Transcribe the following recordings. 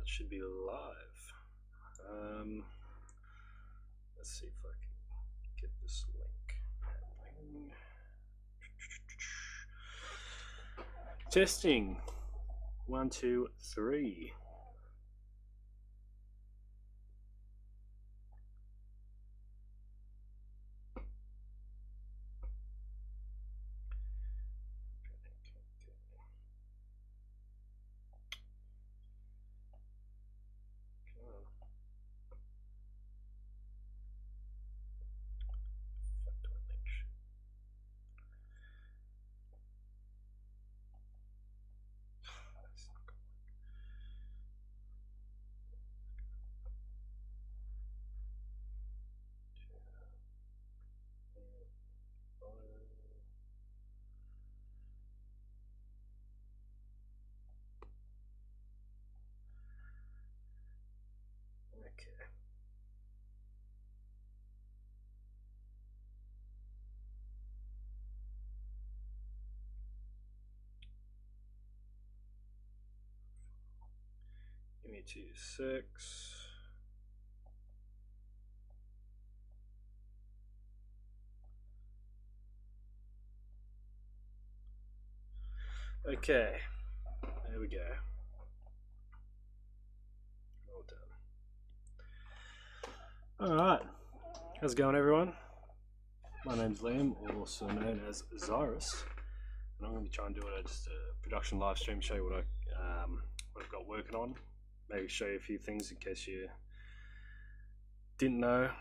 should be live. Let's see if I can get this link happening. Testing. 1, 2, 3. Okay. Give me 2 6. Okay, there we go. All done. Alright, how's it going, everyone? My name's Liam, also known as Zyrus, and I'm going to be trying to do just a production live stream, show you what I've got working on. Maybe show you a few things in case you didn't know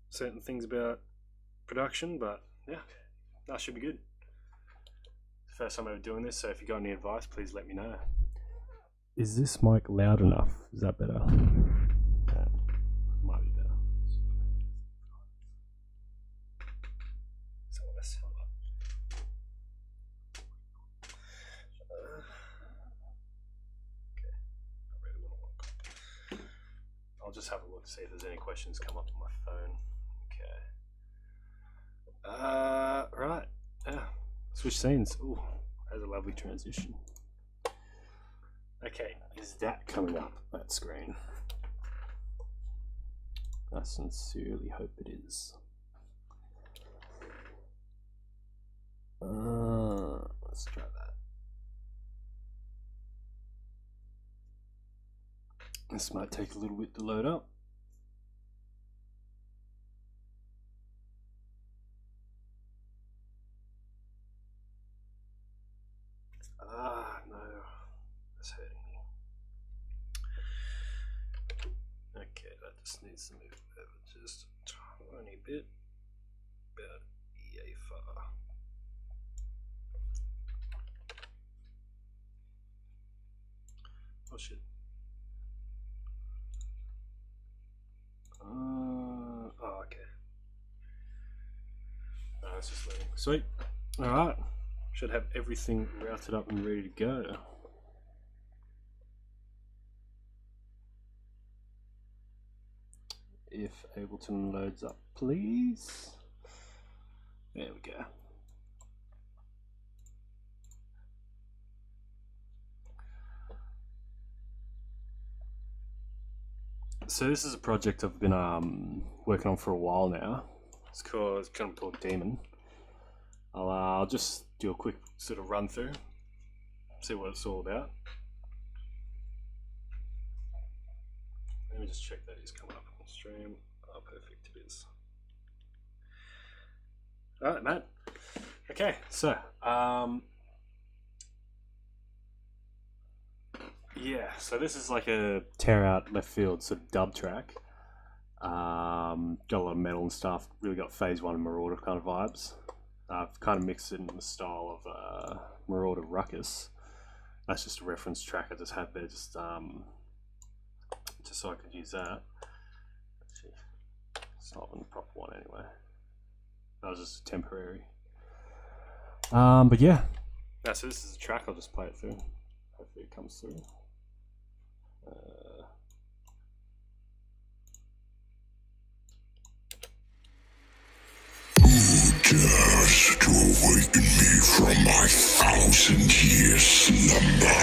certain things about production, but yeah, that should be good. It's the first time I'm ever doing this, so if you got any advice, please let me know. Is this mic loud enough? Is that better? Yeah, might be better. So let's hold up. Okay, I really want to look. I'll just have a look to see if there's any questions come up on my phone. Okay. Right. Yeah. Switch scenes. Ooh, that's a lovely transition. Okay, is that coming up, that screen? I sincerely hope it is. Let's try that. This might take a little bit to load up. No, that's hurting me. Okay, that just needs to move over just a tiny bit, about yay far. Oh shit. Oh, okay. No, it's just loading. Sweet. Alright. Should have everything routed up and ready to go. If Ableton loads up, please. There we go. So this is a project I've been working on for a while now. It's kind of called Demon. I'll just do a quick sort of run through, see what it's all about. Let me just check that it's coming up on the stream. Oh, perfect, it is. Alright, Matt. Okay, so yeah, so this is like a tear out left field sort of dub track. Got a lot of metal and stuff. Really got Phase 1 and Marauder kind of vibes. I've kind of mixed it in the style of Marauder Ruckus. That's just a reference track I just had there, just so I could use that. Actually, it's not the proper one anyway. That was just temporary. But yeah, so this is a track. I'll just play it through. Hopefully it comes through. Dares to awaken me from my 1,000-year slumber.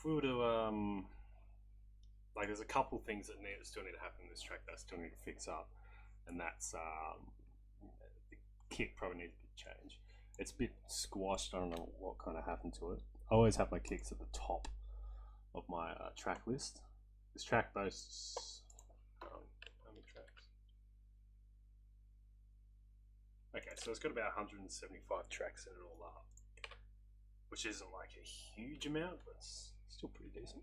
we were to like, there's a couple things that still need to happen in this track that I still need to fix up, and that's the kick probably needs a bit change. It's a bit squashed. I don't know what kind of happened to it. I always have my kicks at the top of my track list. This track boasts how many tracks? Okay, so it's got about 175 tracks in it all up, which isn't like a huge amount, but it's still pretty decent.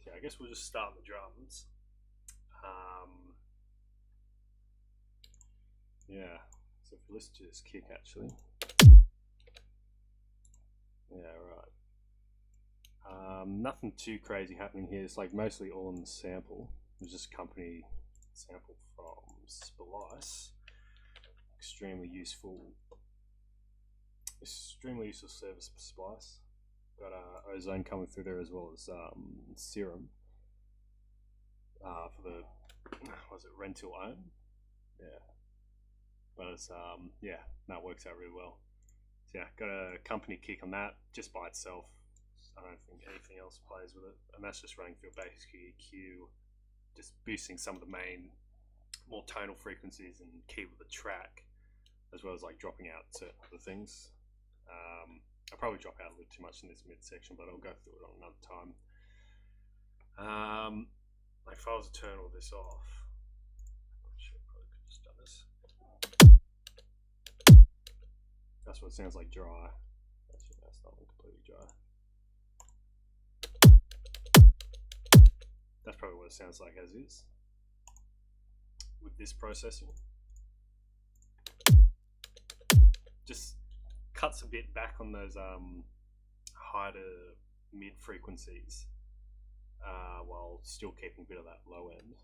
Okay, I guess we'll just start the drums. Yeah, so if you listen to this kick actually, yeah, right. Nothing too crazy happening here. It's like mostly all in the sample. It's just a company sample from Splice. Extremely useful service for Splice. Got Ozone coming through there as well as Serum for the rental own. Yeah, but it's yeah, that works out really well. So yeah, got a company kick on that just by itself. I don't think anything else plays with it, and that's just running through a basic EQ, just boosting some of the main more tonal frequencies and key with the track, as well as like dropping out certain other things. I'll probably drop out a little too much in this midsection, but I'll go through it on another time. Like if I was to turn all this off, I probably could have just done this. That's what it sounds like dry. Actually, that's not completely dry. That's probably what it sounds like as is with this processing. Just cuts a bit back on those high to mid frequencies while still keeping a bit of that low end,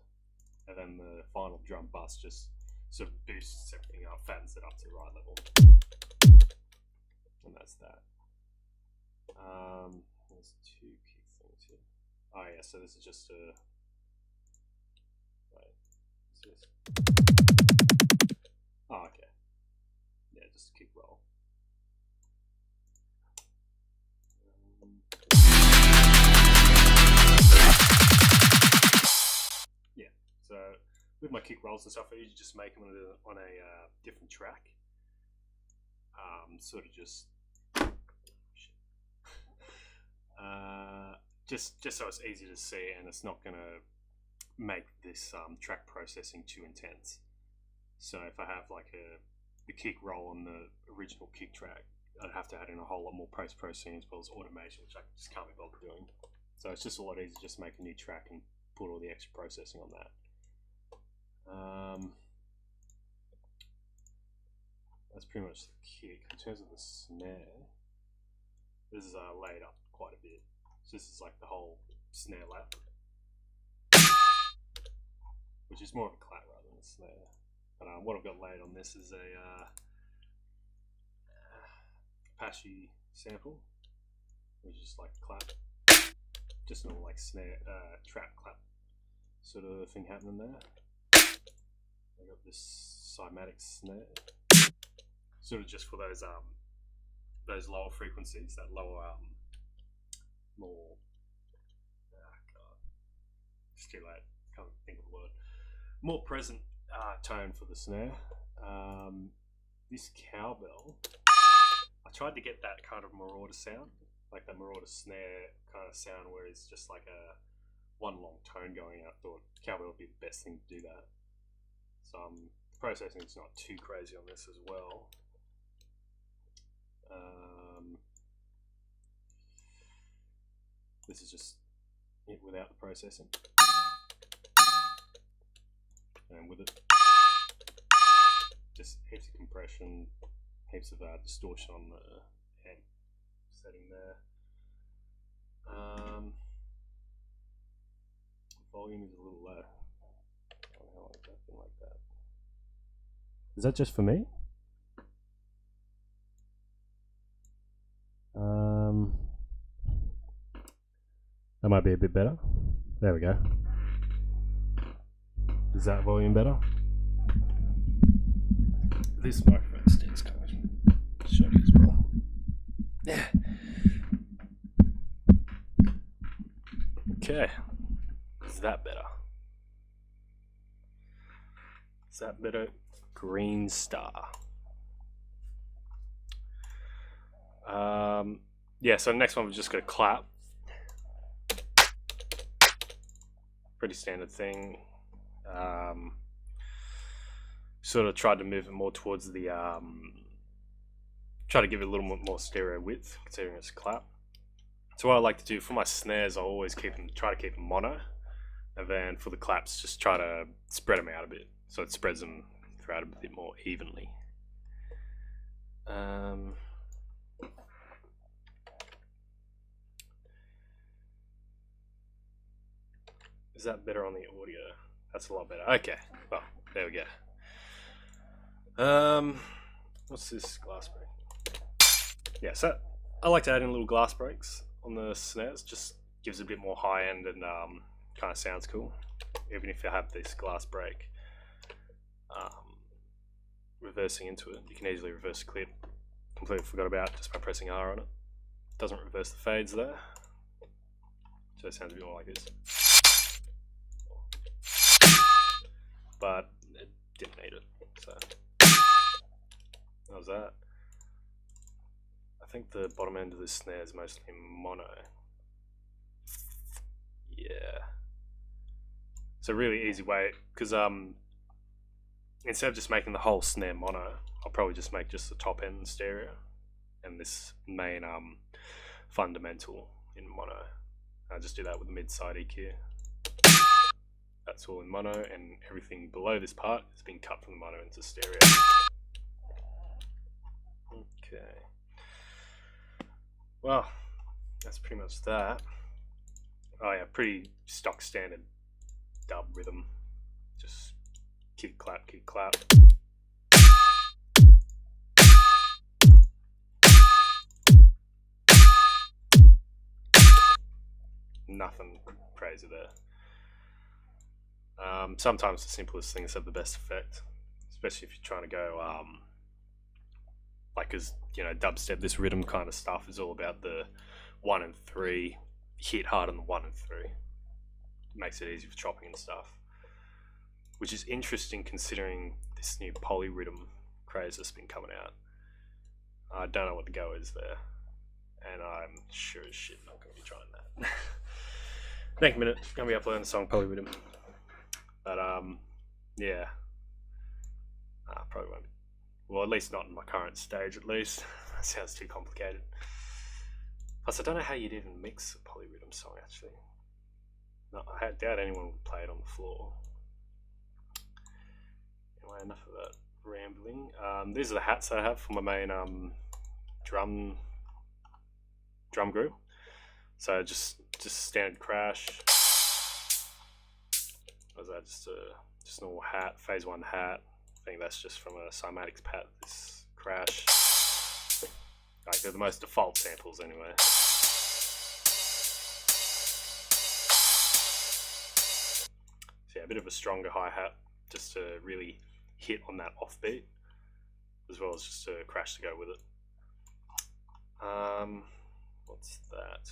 and then the final drum bus just sort of boosts everything up, fattens it up to the right level, and that's that. There's two kick things here. Oh yeah, so this is just a wait, what's this? Oh, okay, yeah, just a kick roll. Yeah, so with my kick rolls and stuff, I usually just make them on a different track. Sort of just just so it's easy to see, and it's not gonna make this track processing too intense. So if I have like the kick roll on the original kick track, I'd have to add in a whole lot more post-processing as well as automation, which I just can't be bothered doing. So it's just a lot easier to just make a new track and put all the extra processing on that. That's pretty much the kick. In terms of the snare, this is laid up quite a bit. So this is like the whole snare lap, which is more of a clap rather than a snare. But what I've got laid on this is a Percussion sample, which is like a clap, just normal like snare trap clap sort of thing happening there. I got this cymatic snare, sort of just for those lower frequencies, that lower more it's too late, can't think of the word, more present tone for the snare. This cowbell, I tried to get that kind of marauder sound, like that marauder snare kind of sound where it's just like a one long tone going out. Thought cowbell would be the best thing to do that. So the processing is not too crazy on this as well. This is just it without the processing, and with it just heaps of compression, heaps of distortion on the head setting there. Volume is a little low. I don't know, like that, thing like that. Is that just for me? That might be a bit better. There we go. Is that volume better? This microphone stands kind of Okay. Is that better? Is that better? Green star. Yeah, so next one we're just going to clap. Pretty standard thing. Sort of tried to move it more towards the try to give it a little more stereo width, considering it's a clap. So what I like to do for my snares, I always try to keep them mono, and then for the claps, just try to spread them out a bit, so it spreads them throughout a bit more evenly. Is that better on the audio? That's a lot better. Okay, well, there we go. What's this glass break? Yeah, so I like to add in little glass breaks on the snares. Just gives it a bit more high end and kind of sounds cool. Even if you have this glass break, reversing into it, you can easily reverse the clip. Completely forgot about just by pressing R on it. Doesn't reverse the fades there, so it sounds a bit more like this. But it didn't need it, so that was that. I think the bottom end of this snare is mostly mono. Yeah. It's a really easy way, because instead of just making the whole snare mono, I'll probably just make just the top end stereo and this main fundamental in mono. I'll just do that with the mid-side EQ. That's all in mono, and everything below this part has been cut from the mono into stereo. Okay. Well, that's pretty much that. Oh yeah, pretty stock standard dub rhythm. Just kick, clap, kick, clap. Nothing crazy there. Sometimes the simplest things have the best effect, especially if you're trying to go like, as you know, dubstep, this rhythm kind of stuff is all about the 1 and 3, hit hard on the 1 and 3. It makes it easy for chopping and stuff, which is interesting considering this new polyrhythm craze that's been coming out. I don't know what the go is there, and I'm sure as shit not going to be trying that. Next minute, going to be uploading the song polyrhythm. But yeah, probably won't be. Well, at least not in my current stage, at least. That sounds too complicated. Plus, I don't know how you'd even mix a polyrhythm song, actually. No, I doubt anyone would play it on the floor. Anyway, enough of that rambling. These are the hats I have for my main drum group. So just standard crash. Was that just a normal hat, phase 1 hat? I think that's just from a Cymatics pat, this crash. Like, they're the most default samples anyway. So yeah, a bit of a stronger hi-hat just to really hit on that offbeat, as well as just a crash to go with it. What's that?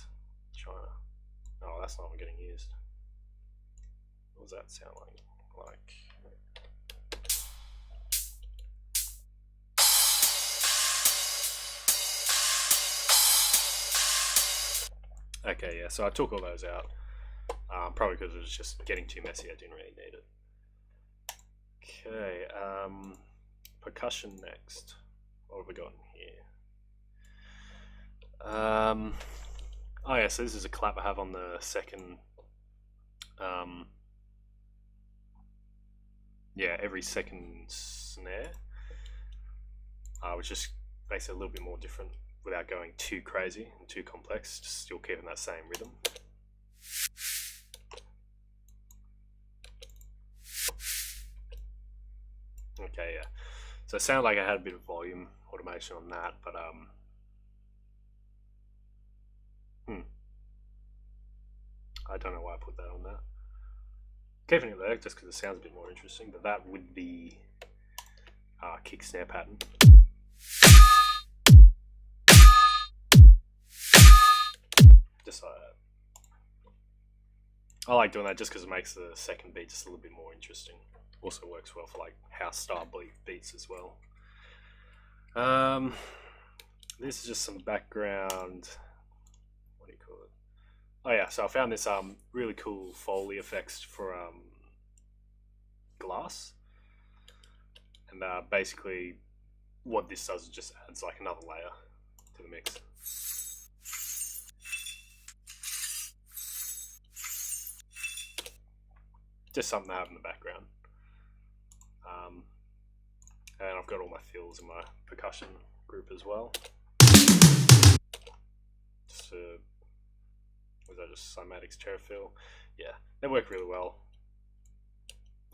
China. Oh, that's not getting used. What does that sound like? Okay, yeah, so I took all those out, probably because it was just getting too messy. I didn't really need it. Okay, percussion next. What have we got in here? Oh yeah, so this is a clap I have on the second, yeah, every second snare, which just makes it a little bit more different without going too crazy and too complex, just still keeping that same rhythm. Okay, yeah. So it sounded like I had a bit of volume automation on that, but I don't know why I put that on that. Keeping it there just because it sounds a bit more interesting, but that would be kick snare pattern. Just like that. I like doing that just because it makes the second beat just a little bit more interesting. Also works well for like house style beats as well. This is just some background. What do you call it? Oh yeah, so I found this really cool Foley effects for glass, and basically what this does is just adds like another layer to the mix. Just something to have in the background. And I've got all my fills in my percussion group as well. Was that just Cymatics chair fill? Yeah, they work really well.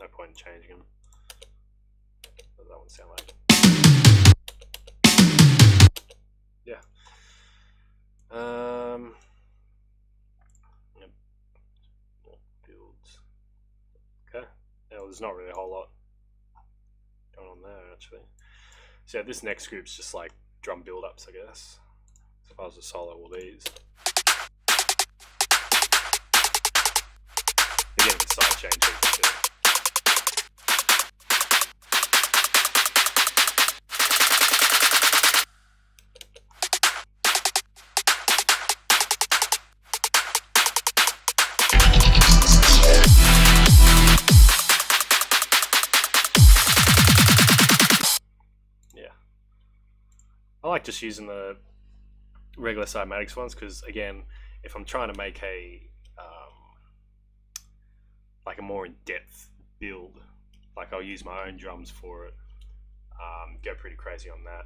No point in changing them. What does that one sound like? Yeah. Yep. More builds. Okay. Now there's not really a whole lot going on there actually. So yeah, this next group's just like drum build-ups, I guess. As far as the solo, all these. Again, the side chain too. Yeah. I like just using the regular Cymatics ones because, again, if I'm trying to make a like a more in-depth build, like I'll use my own drums for it, go pretty crazy on that.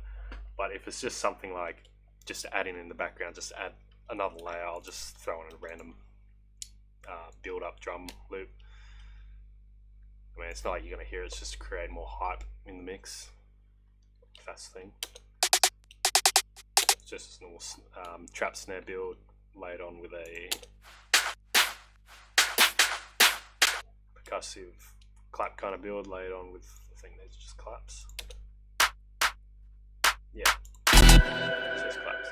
But if it's just something like just to add in the background, just to add another layer, I'll just throw in a random build-up drum loop. I mean, it's not like you're going to hear it, it's just to create more hype in the mix, if that's the thing. It's just a normal trap snare build laid on with a percussive clap kind of build laid on with, I think these are just claps. Yeah, it's just claps.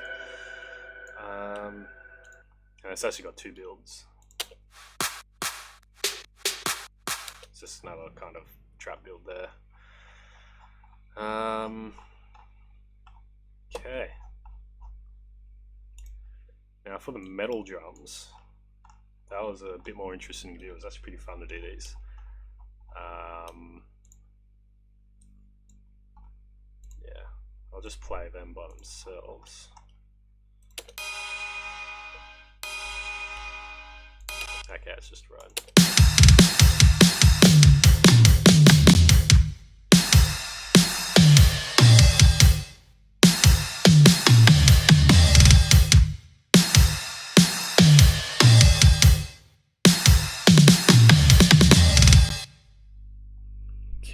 And it's actually got two builds. It's just another kind of trap build there. Okay. Now for the metal drums, that was a bit more interesting to do. It was actually pretty fun to do these. Yeah, I'll just play them by themselves. Okay, it's just run.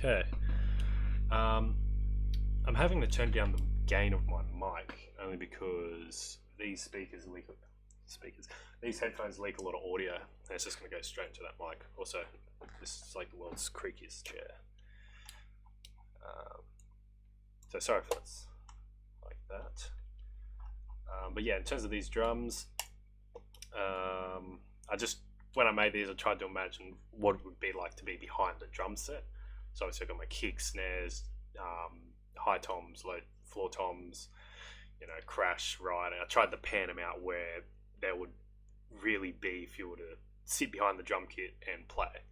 Okay. I'm having to turn down the gain of my mic only because these these headphones leak a lot of audio, and it's just going to go straight into that mic. Also, this is like the world's creakiest chair. So sorry if that's like that. But yeah, in terms of these drums, when I made these, I tried to imagine what it would be like to be behind the drum set. So obviously I've got my kick, snares, high toms, low floor toms, you know, crash, ride. And I tried to pan them out where they would really be if you were to sit behind the drum kit and play.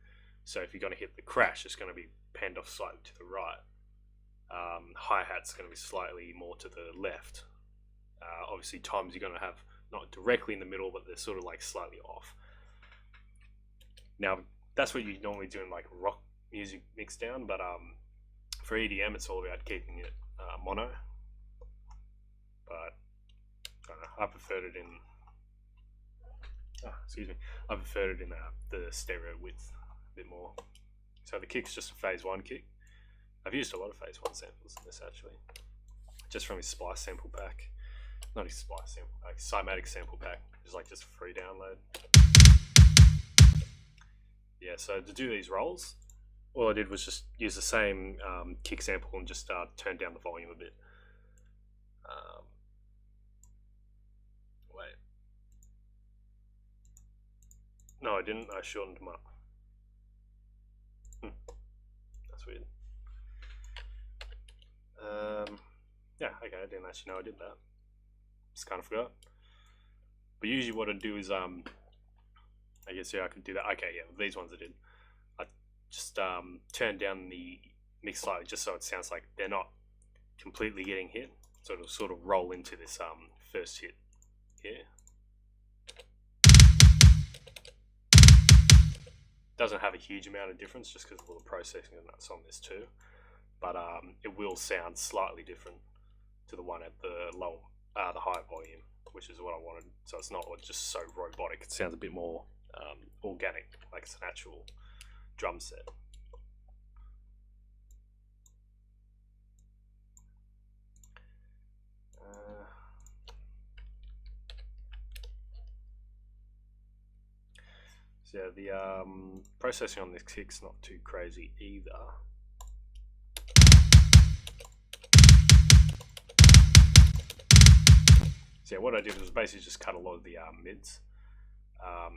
So if you're going to hit the crash, it's going to be panned off slightly to the right. Hi-hat's going to be slightly more to the left. Obviously toms you're going to have not directly in the middle, but they're sort of like slightly off. Now that's what you normally do in like rock music mix down, but for EDM it's all about keeping it mono. But I don't know, I preferred it in I preferred it in the stereo width a bit more. So the kick's just a phase 1 kick. I've used a lot of phase 1 samples in this actually, just from his Splice sample pack. Not his Splice sample pack, his Cymatics sample pack. It's like just a free download. Yeah, so to do these rolls, all I did was just use the same kick sample and just turn down the volume a bit. No, I didn't. I shortened them up. That's weird. Yeah, okay, I didn't actually know I did that. Just kind of forgot. But usually what I do is, I guess, yeah, I could do that. Okay, yeah, these ones I did. I just turn down the mix slightly just so it sounds like they're not completely getting hit. So it'll sort of roll into this first hit here. Doesn't have a huge amount of difference just because of all the processing that's on this too. But it will sound slightly different to the one at the the high volume, which is what I wanted. So it's not just so robotic. It sounds a bit more organic, like it's an actual drum set. So yeah, the processing on this kick's not too crazy either. So yeah, what I did was basically just cut a lot of the mids,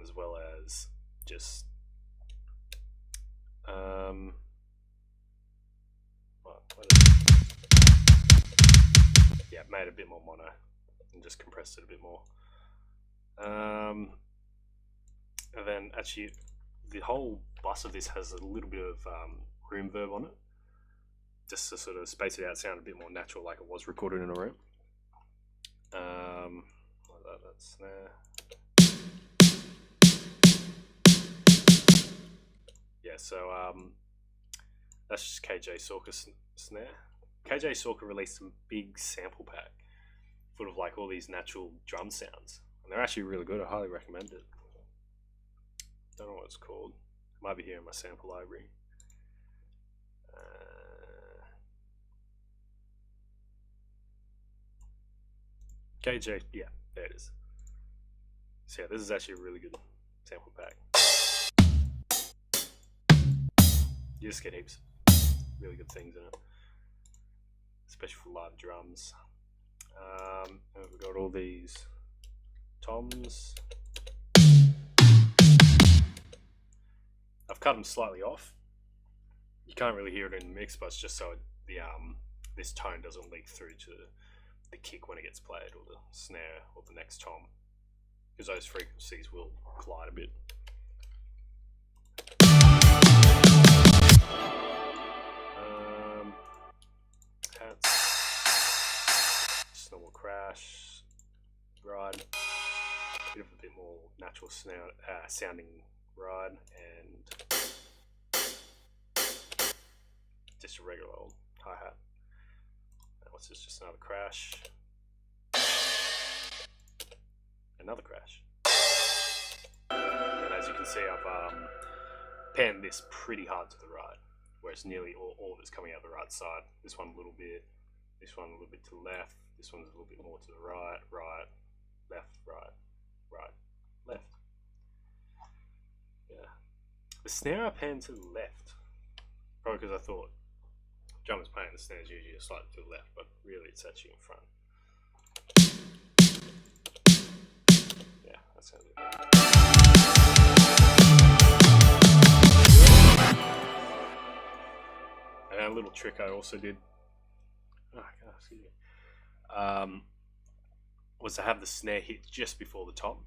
as well as just yeah, made it a bit more mono and just compressed it a bit more. And then actually, the whole bus of this has a little bit of room verb on it, just to sort of space it out, sound a bit more natural, like it was recorded in a room. That's snare. Yeah, so that's just KJ Sorka snare. KJ Sorka released some big sample pack full of like all these natural drum sounds, and they're actually really good. I highly recommend it. Don't know what it's called. It might be here in my sample library. KJ, yeah, there it is. So yeah, this is actually a really good sample pack. You just get heaps of really good things in it, especially for live drums. And we've got all these toms. I've cut them slightly off. You can't really hear it in the mix, but it's just so the this tone doesn't leak through to the kick when it gets played, or the snare, or the next tom, because those frequencies will collide a bit. Hats, just normal crash, ride, bit more natural snare sounding ride, and just a regular old hi-hat. What's this? Just another crash. Another crash. And as you can see, I've panned this pretty hard to the right, whereas nearly all of it's coming out the right side. This one a little bit, this one a little bit to the left, this one's a little bit more to the right, right, left, right, right, left. Yeah. The snare I panned to the left, probably because I thought drummers playing the snares usually slightly to the left, but really it's actually in front. Yeah, that's gonna be it. And a little trick I also did, was to have the snare hit just before the tom.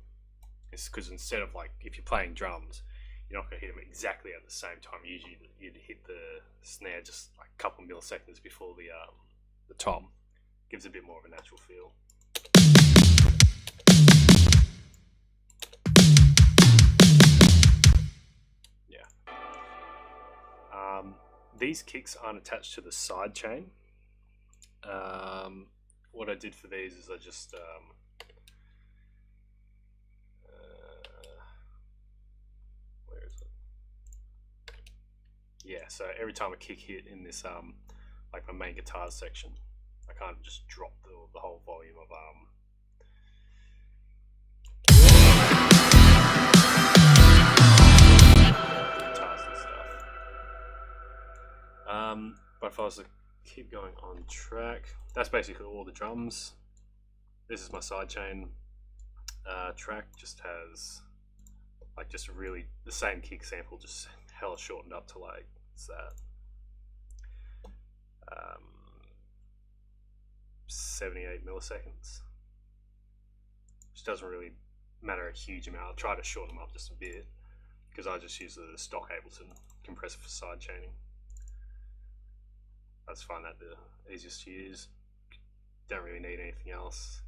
It's because instead of like, if you're playing drums, you're not going to hit them exactly at the same time. Usually you'd hit the snare just like a couple milliseconds before the tom. Gives a bit more of a natural feel. Yeah. These kicks aren't attached to the side chain. What I did for these is I just where is it? Yeah, so every time a kick hit in this like my main guitar section, I can't just drop the whole volume of guitars and stuff. But if I was to keep going on track, that's basically all the drums. This is my sidechain track, just has like just really the same kick sample, just hella shortened up to like, what's that? 78 milliseconds, which doesn't really matter a huge amount. I'll try to shorten them up just a bit because I just use the stock Ableton compressor for side chaining. I just find that the easiest to use. Don't really need anything else.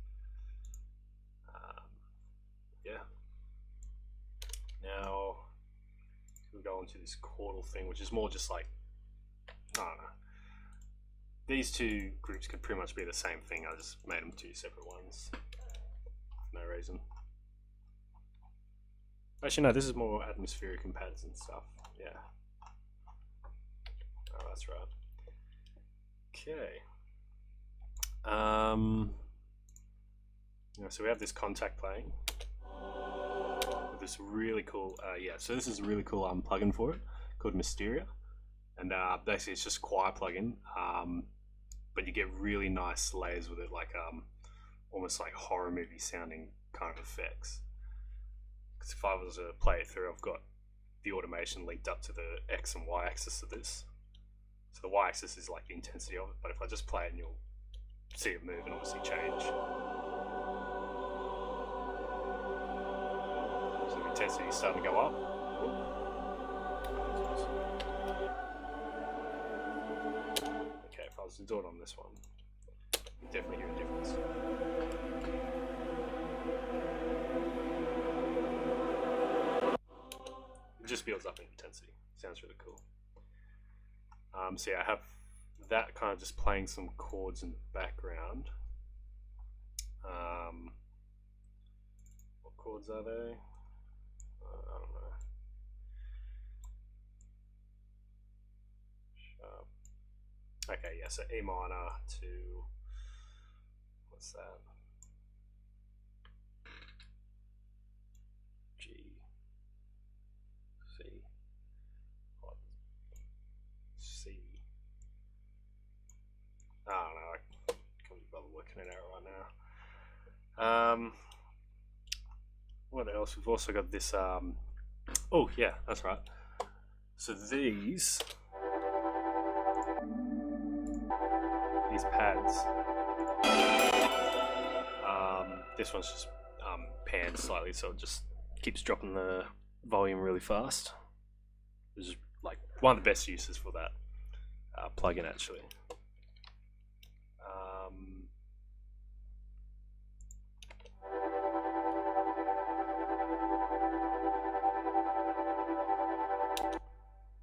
Yeah. Now we'll go into this chordal thing, which is more just like, I don't know. These two groups could pretty much be the same thing. I just made them two separate ones for no reason. Actually, no, this is more atmospheric and pads and stuff. Yeah. Oh, that's right. Okay. So we have this contact playing with this really cool. So this is a really cool plugin for it called Mysteria, and basically it's just a choir plugin. But you get really nice layers with it, like almost like horror movie sounding kind of effects. Because if I was to play it through, I've got the automation linked up to the X and Y axis of this. So the Y axis is like the intensity of it, but if I just play it, and you'll see it move and obviously change. So the intensity is starting to go up. If I was to do it on this one, you definitely hear a difference. It just builds up in intensity. Sounds really cool. So yeah, I have that kind of just playing some chords in the background. What chords are they? I don't know. Sharp. Okay, yeah, so E minor to, what's that? G, C, what? C. I don't know, I can't bother working it out right now. What else? We've also got this, oh yeah, that's right. So these pads, this one's just panned slightly, so it just keeps dropping the volume really fast. This is like one of the best uses for that plugin, actually.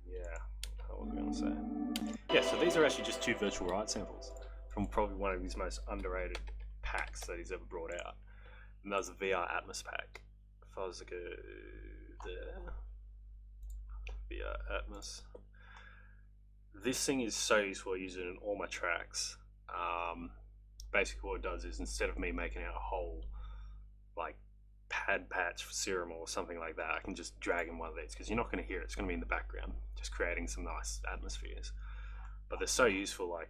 Yeah, what was I going to say? Yeah, so these are actually just two virtual right samples from probably one of his most underrated packs that he's ever brought out. And that was a VR Atmos pack. If I was to go there, VR Atmos. This thing is so useful. I use it in all my tracks. Basically what it does is, instead of me making out a whole like pad patch for Serum or something like that, I can just drag in one of these, because you're not going to hear it. It's going to be in the background, just creating some nice atmospheres. But they're so useful. Like,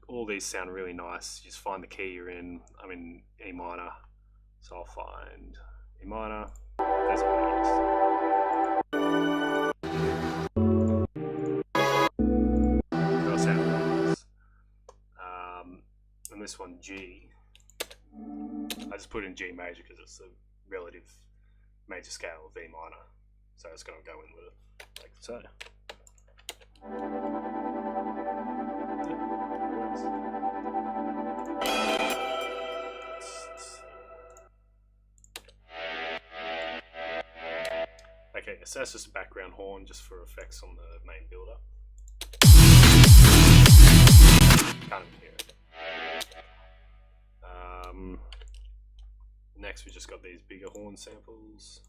all these sound really nice. You just find the key you're in. I'm in E minor, so I'll find E minor. There's a nice. That'll sound really nice. And this one, G. I just put in G major because it's the relative major scale of E minor, so it's going to go in with it, like so. Okay, so that's just a background horn just for effects on the main build-up. Can't even hear it. Next we just got these bigger horn samples.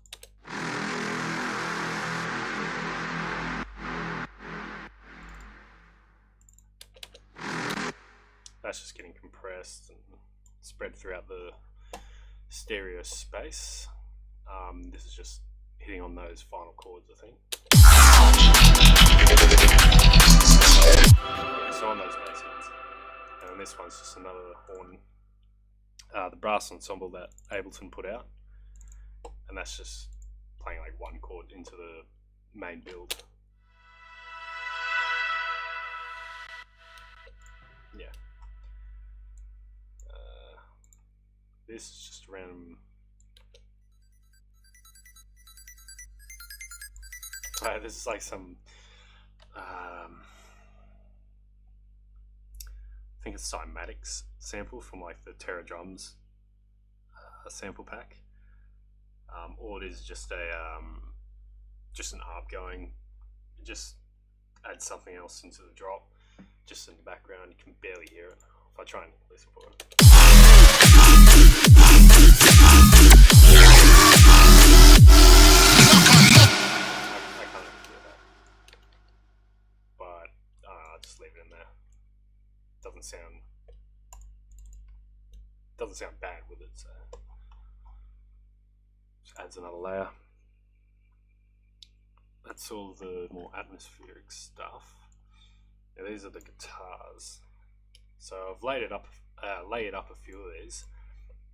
That's just getting compressed and spread throughout the stereo space. This is just hitting on those final chords, I think. Yeah, so on those bass hits. And then this one's just another horn, the brass ensemble that Ableton put out, and that's just playing like one chord into the main build. Yeah. This is just random. This is like some. I think it's Cymatics sample from like the Terra Drums sample pack, or it is just a just an ARP going. Just add something else into the drop, just in the background. You can barely hear it. If I try and listen for it. I can't even hear that, but I'll just leave it in there. Doesn't sound bad with it, so just adds another layer. That's all the more atmospheric stuff. Now these are the guitars. So I've layered up a few of these.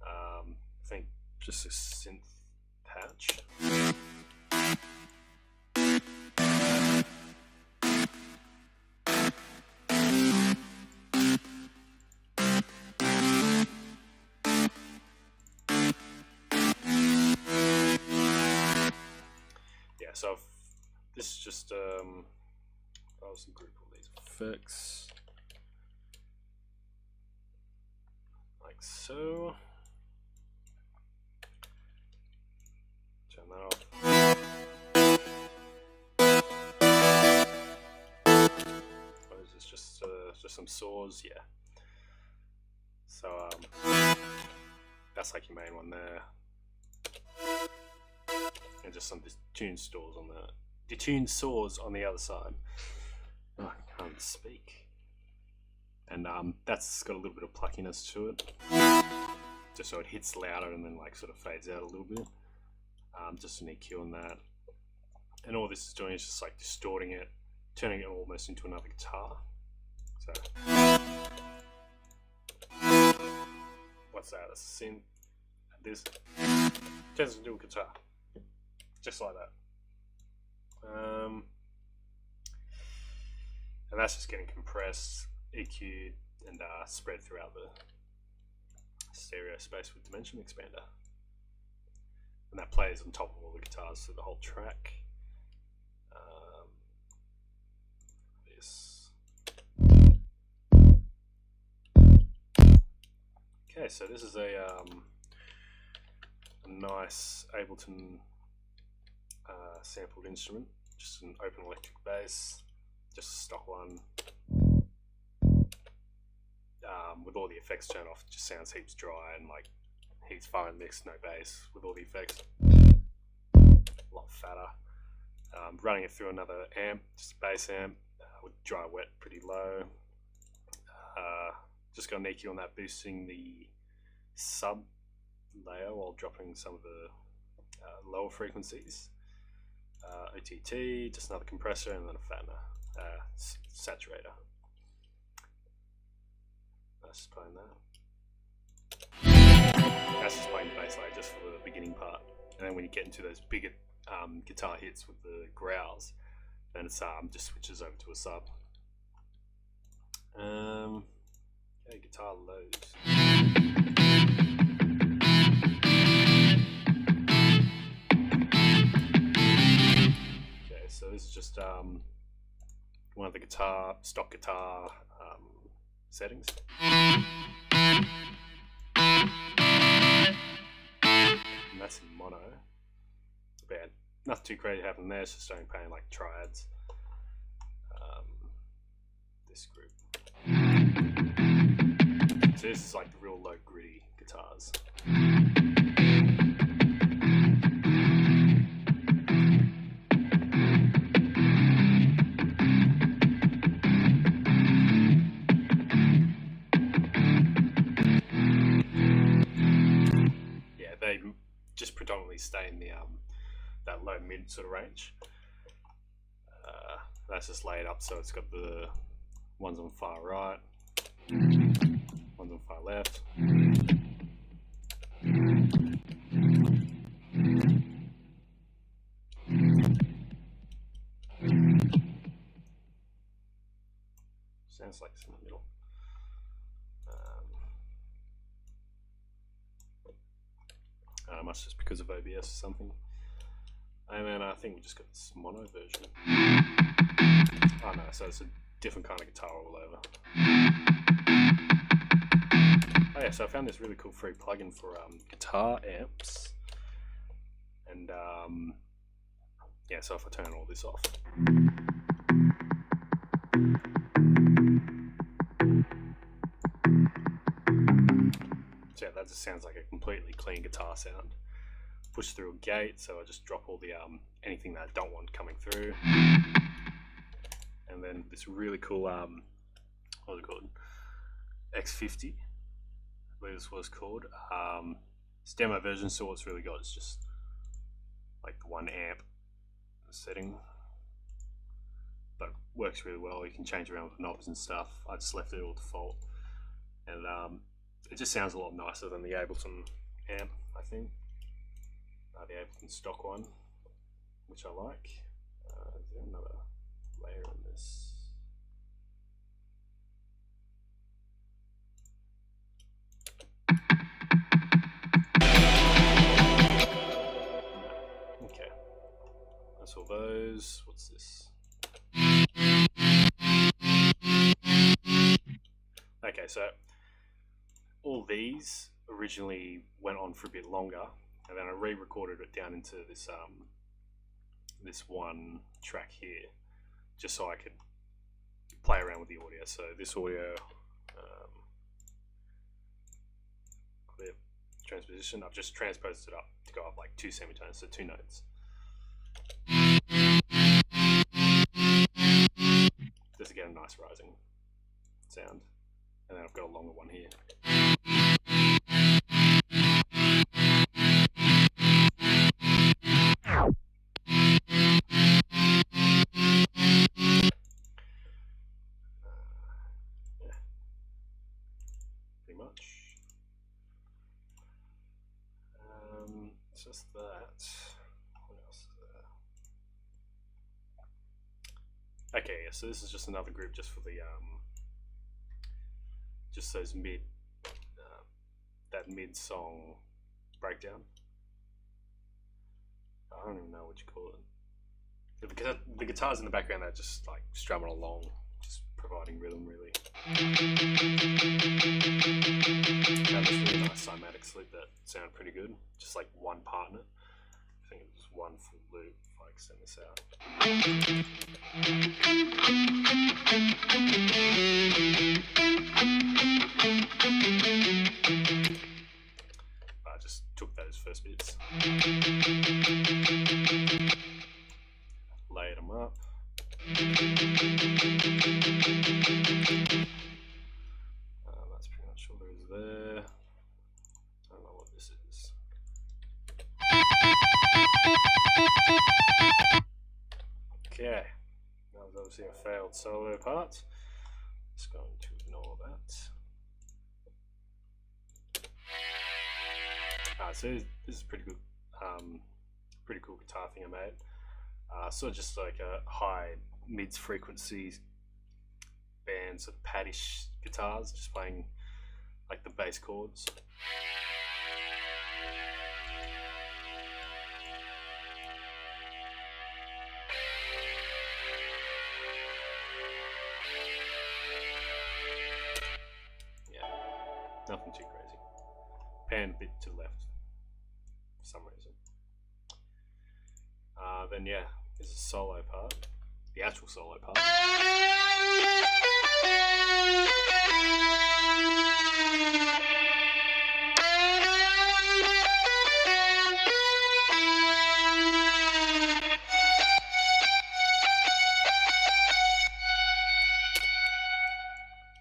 I think just a synth patch. Yeah, so this is just I'll just group all these effects like so. Turn that off. What is this? Just some saws, yeah. So that's like your main one there, and just some detuned saws on the other side. Oh, I can't speak. And that's got a little bit of pluckiness to it, just so it hits louder and then like sort of fades out a little bit. Just an EQ on that, and all this is doing is just like distorting it, turning it almost into another guitar. So what's that? That's a synth. And this turns into a guitar, just like that. And that's just getting compressed, EQ'd, and spread throughout the stereo space with Dimension Expander. And that plays on top of all the guitars through the whole track. This. Okay, so this is a nice Ableton sampled instrument, just an open electric bass, just a stock one. With all the effects turned off, it just sounds heaps dry and like heaps fine mixed, no bass. With all the effects, a lot fatter. Running it through another amp, just a bass amp, with dry wet pretty low. Just got an EQ on that, boosting the sub layer while dropping some of the lower frequencies. OTT, just another compressor, and then a fattener, saturator. That's just playing that. That's just playing the bass layer just for the beginning part, and then when you get into those bigger guitar hits with the growls, then it's just switches over to a sub. Okay, guitar loads. Okay, so this is just one of the stock guitar settings. And that's in mono. Bad. Nothing too crazy happening there, it's just only playing like triads. This group. So this is like the real low gritty guitars. Yeah, they just predominantly stay in the that low mid sort of range. That's just laid up so it's got the ones on the far right, ones on the far left. Sounds like it's in the middle. Must just because of OBS or something. And then I think we just got this mono version. Oh no, so it's a different kind of guitar all over. Oh yeah, so I found this really cool free plugin for guitar amps. And yeah, so if I turn all this off. So yeah, that just sounds like a completely clean guitar sound. Push through a gate, so I just drop all the anything that I don't want coming through. And then this really cool what was it called? X50, I believe this was called. It's demo version, so what's really got is just like the 1 amp setting, but it works really well. You can change around with knobs and stuff. I just left it all default, and it just sounds a lot nicer than the Ableton amp, I think. The Ableton stock one, which I like. Is there another layer in this? Okay, that's all those. What's this? Okay, so all these originally went on for a bit longer, and then I re-recorded it down into this this one track here, just so I could play around with the audio. So this audio clip transposition, I've just transposed it up to go up like 2 semitones, so 2 notes. Just to get a nice rising sound, and then I've got a longer one here. Just that. What else is there? Okay, yeah, so this is just another group just for the just those that mid song breakdown. I don't even know what you call it. The guitars in the background, they're just like strumming along, just providing rhythm really. Got this really nice cymatics loop that sound pretty good, just like one part in it. I think it was one full loop if I extend this out. I just took those first bits, layered them up. That's pretty much all there is there. I don't know what this is. Okay, that was obviously a failed solo part. Just going to ignore that. So this is pretty good, pretty cool guitar thing I made. Sort of just like a high mids frequency band, sort of paddish guitars, just playing like the bass chords. Yeah, nothing too crazy. Pan a bit to the left for some reason. Then yeah, there's a solo part, the actual solo part.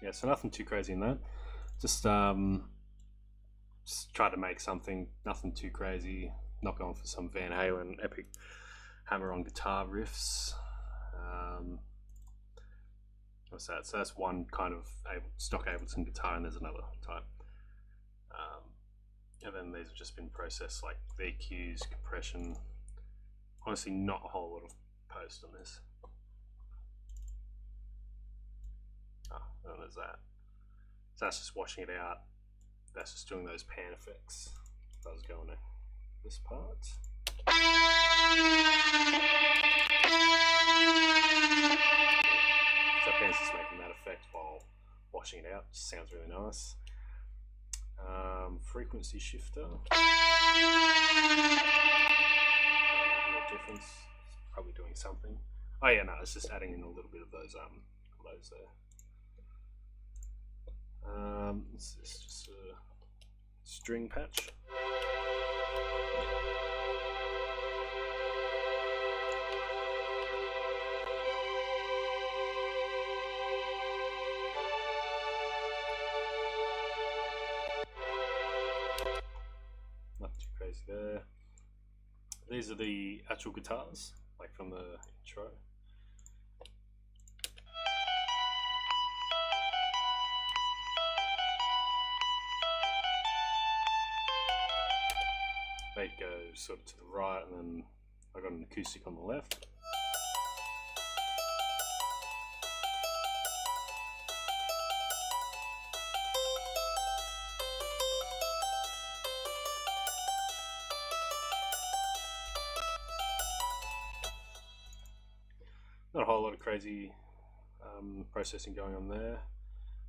Yeah, so nothing too crazy in that. Just try to make something, nothing too crazy. Not going for some Van Halen epic hammer-on guitar riffs. What's that? So that's one kind of stock Ableton guitar, and there's another type. And then these have just been processed like EQs, compression. Honestly, not a whole lot of post on this. Oh, does that. So that's just washing it out. That's just doing those pan effects. If I was going to this part. So pan's just making that effect while washing it out. Just sounds really nice. Frequency shifter. No difference. It's probably doing something. Oh yeah, no, it's just adding in a little bit of those lows there. This is just a string patch. Not too crazy there. These are the actual guitars, like from the intro. They go sort of to the right, and then I got an acoustic on the left. Not a whole lot of crazy processing going on there.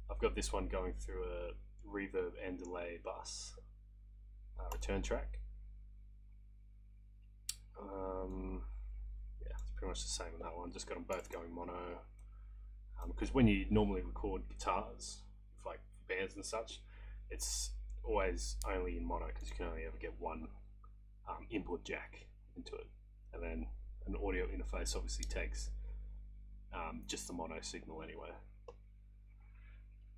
I've got this one going through a reverb and delay bus return track. Yeah, it's pretty much the same on that one. Just got them both going mono. Because when you normally record guitars, like bands and such, it's always only in mono because you can only ever get one input jack into it, and then an audio interface obviously takes just the mono signal anyway.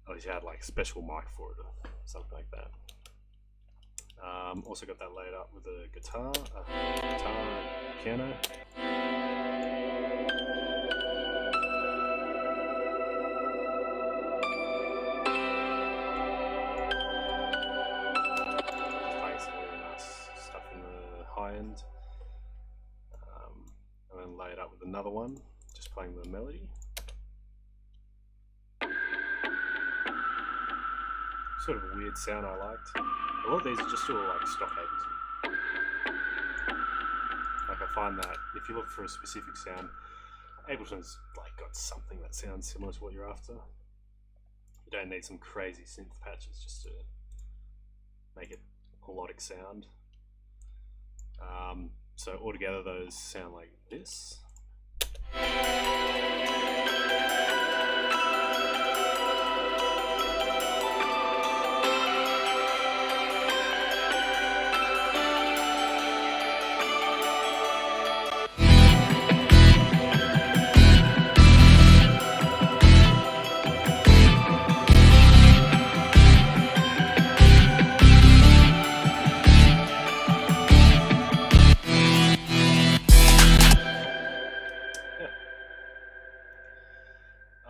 Unless you had like a special mic for it or something like that. Also got that laid up with a guitar, piano. Playing some really nice stuff in the high end. And then lay it up with another one, just playing the melody. Sort of a weird sound I liked. A lot of these are just all like stock Ableton. Like I find that if you look for a specific sound, Ableton's like got something that sounds similar to what you're after. You don't need some crazy synth patches just to make it a melodic sound. So altogether those sound like this.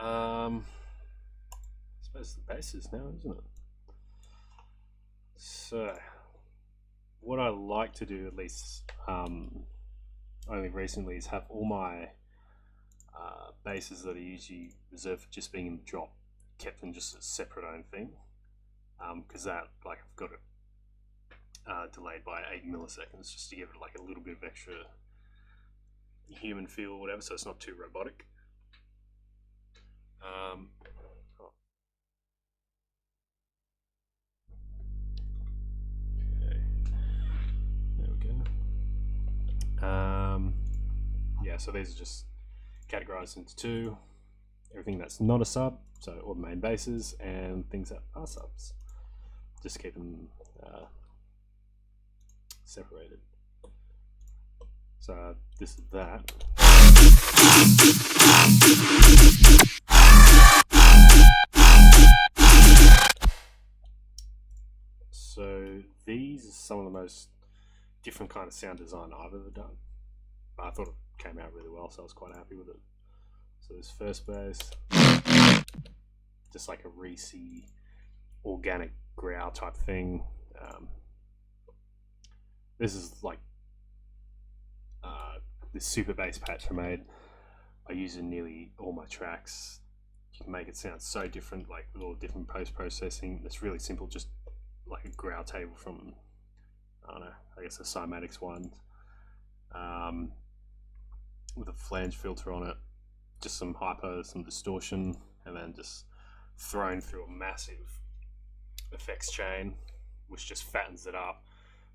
I suppose the basis now, isn't it? So, what I like to do, at least only recently, is have all my basses that are usually reserved for just being in the drop kept in just a separate own thing, because that, like, I've got it delayed by 8 milliseconds just to give it like a little bit of extra human feel or whatever, so it's not too robotic. Okay, there we go. Yeah, so these are just categorized into two: everything that's not a sub, so all the main basses, and things that are subs. Just keep them separated. So this is that. So these are some of the most different kind of sound design I've ever done. I thought it came out really well, so I was quite happy with it. So this first bass, just like a Reese organic growl type thing. This is like this super bass patch I made. I use in nearly all my tracks. you can make it sound so different, like with all the different post-processing. It's really simple, just like a growl table from, I don't know, I guess the Cymatics one, with a flange filter on it, just some hyper, some distortion, and then just thrown through a massive effects chain, which just fattens it up,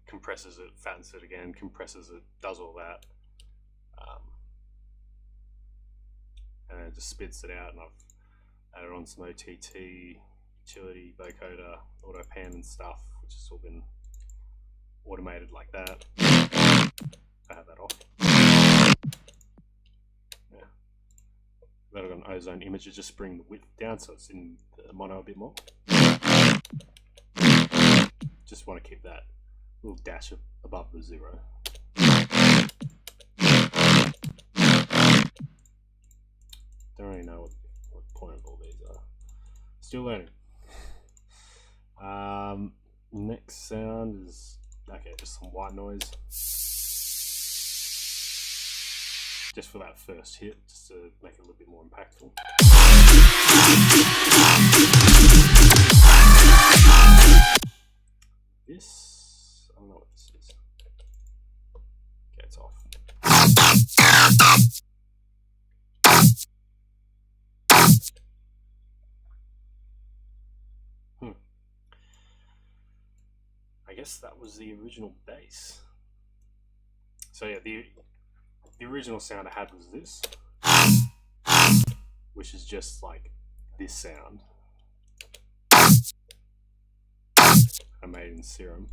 compresses it, fattens it again, compresses it, does all that, and then it just spits it out. And I've added on some OTT, utility, vocoder, auto pan and stuff, which has all been automated like that. I have that off. Yeah. Then I've got an ozone imager, just bring the width down so it's in the mono a bit more. Just want to keep that little dash above the 0. Don't really know what the point of all these are. Still learning. Next sound is, okay, just some white noise. Just for that first hit, just to make it a little bit more impactful. This, I don't know what this is. Okay, it's off. I guess that was the original bass. So yeah, the original sound I had was this, which is just like this sound. I made in Serum.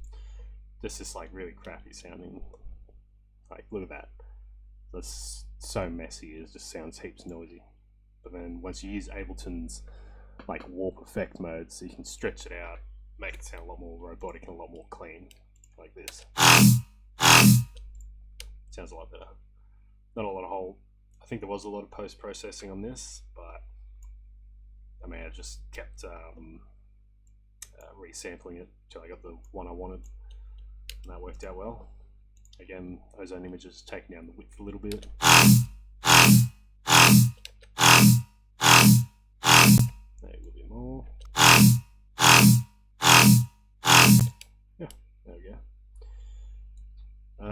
This is like really crappy sounding. Like, look at that. That's so messy, it just sounds heaps noisy. But then once you use Ableton's like warp effect mode, so you can stretch it out, make it sound a lot more robotic and a lot more clean, like this. Sounds a lot better. Not a lot of whole. I think there was a lot of post-processing on this, but I mean, I just kept resampling it until I got the one I wanted, and that worked out well. Again, ozone images taking down the width a little bit. Maybe a little bit more. Yeah, there we go. I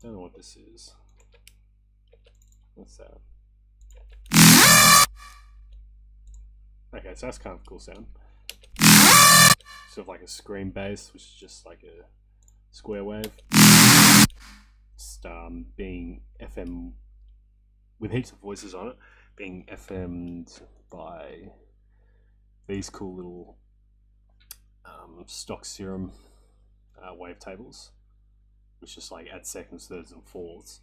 don't know what this is. What's that? Okay, so that's kind of a cool sound. Sort of like a scream bass, which is just like a square wave. Just being FM with heaps of voices on it, being FM'd by these cool little stock Serum wavetables, which just like add seconds, thirds, and fourths,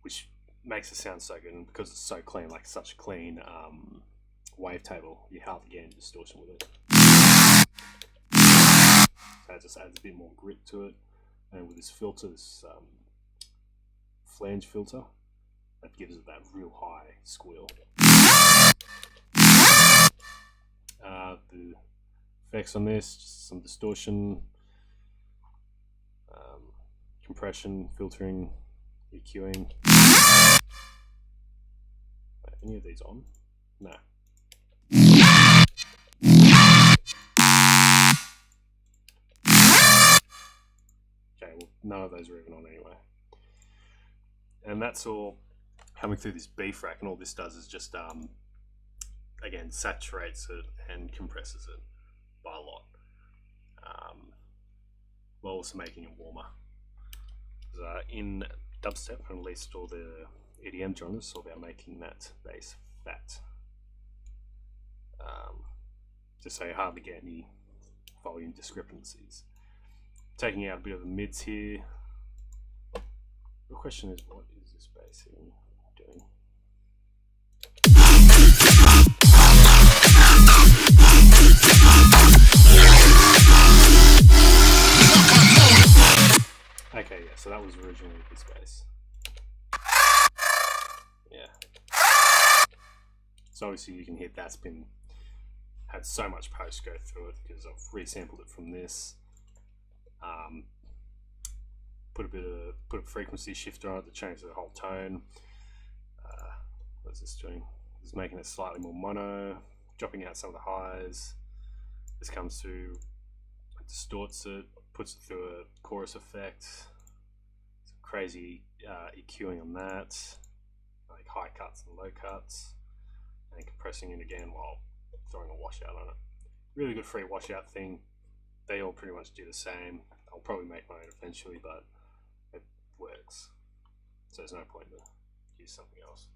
which makes it sound so good. And because it's so clean, like such a clean wavetable, you hardly get any distortion with it. So it just adds a bit more grit to it. And with this filter, this flange filter, that gives it that real high squeal. The effects on this, just some distortion, compression, filtering, EQing. Are any of these on? No. Okay, well, none of those are even on anyway. And that's all coming through this beef rack, and all this does is just, again, saturates it and compresses it by a lot, while also making it warmer. In dubstep, and at least all the EDM genres, it's all about making that bass fat. Just so you hardly get any volume discrepancies. Taking out a bit of the mids here. The question is, what is this bass even doing? Okay, yeah, so that was originally this bass. Yeah. So obviously you can hear that's been had so much post go through it because I've resampled it from this. Put a frequency shifter on it to change the whole tone. What's this doing? Just making it slightly more mono, dropping out some of the highs. This comes through, distorts it, puts it through a chorus effect. Some crazy EQing on that, like high cuts and low cuts, and compressing it again while throwing a washout on it. Really good free washout thing. They all pretty much do the same. I'll probably make my own eventually, but it works. So there's no point to use something else.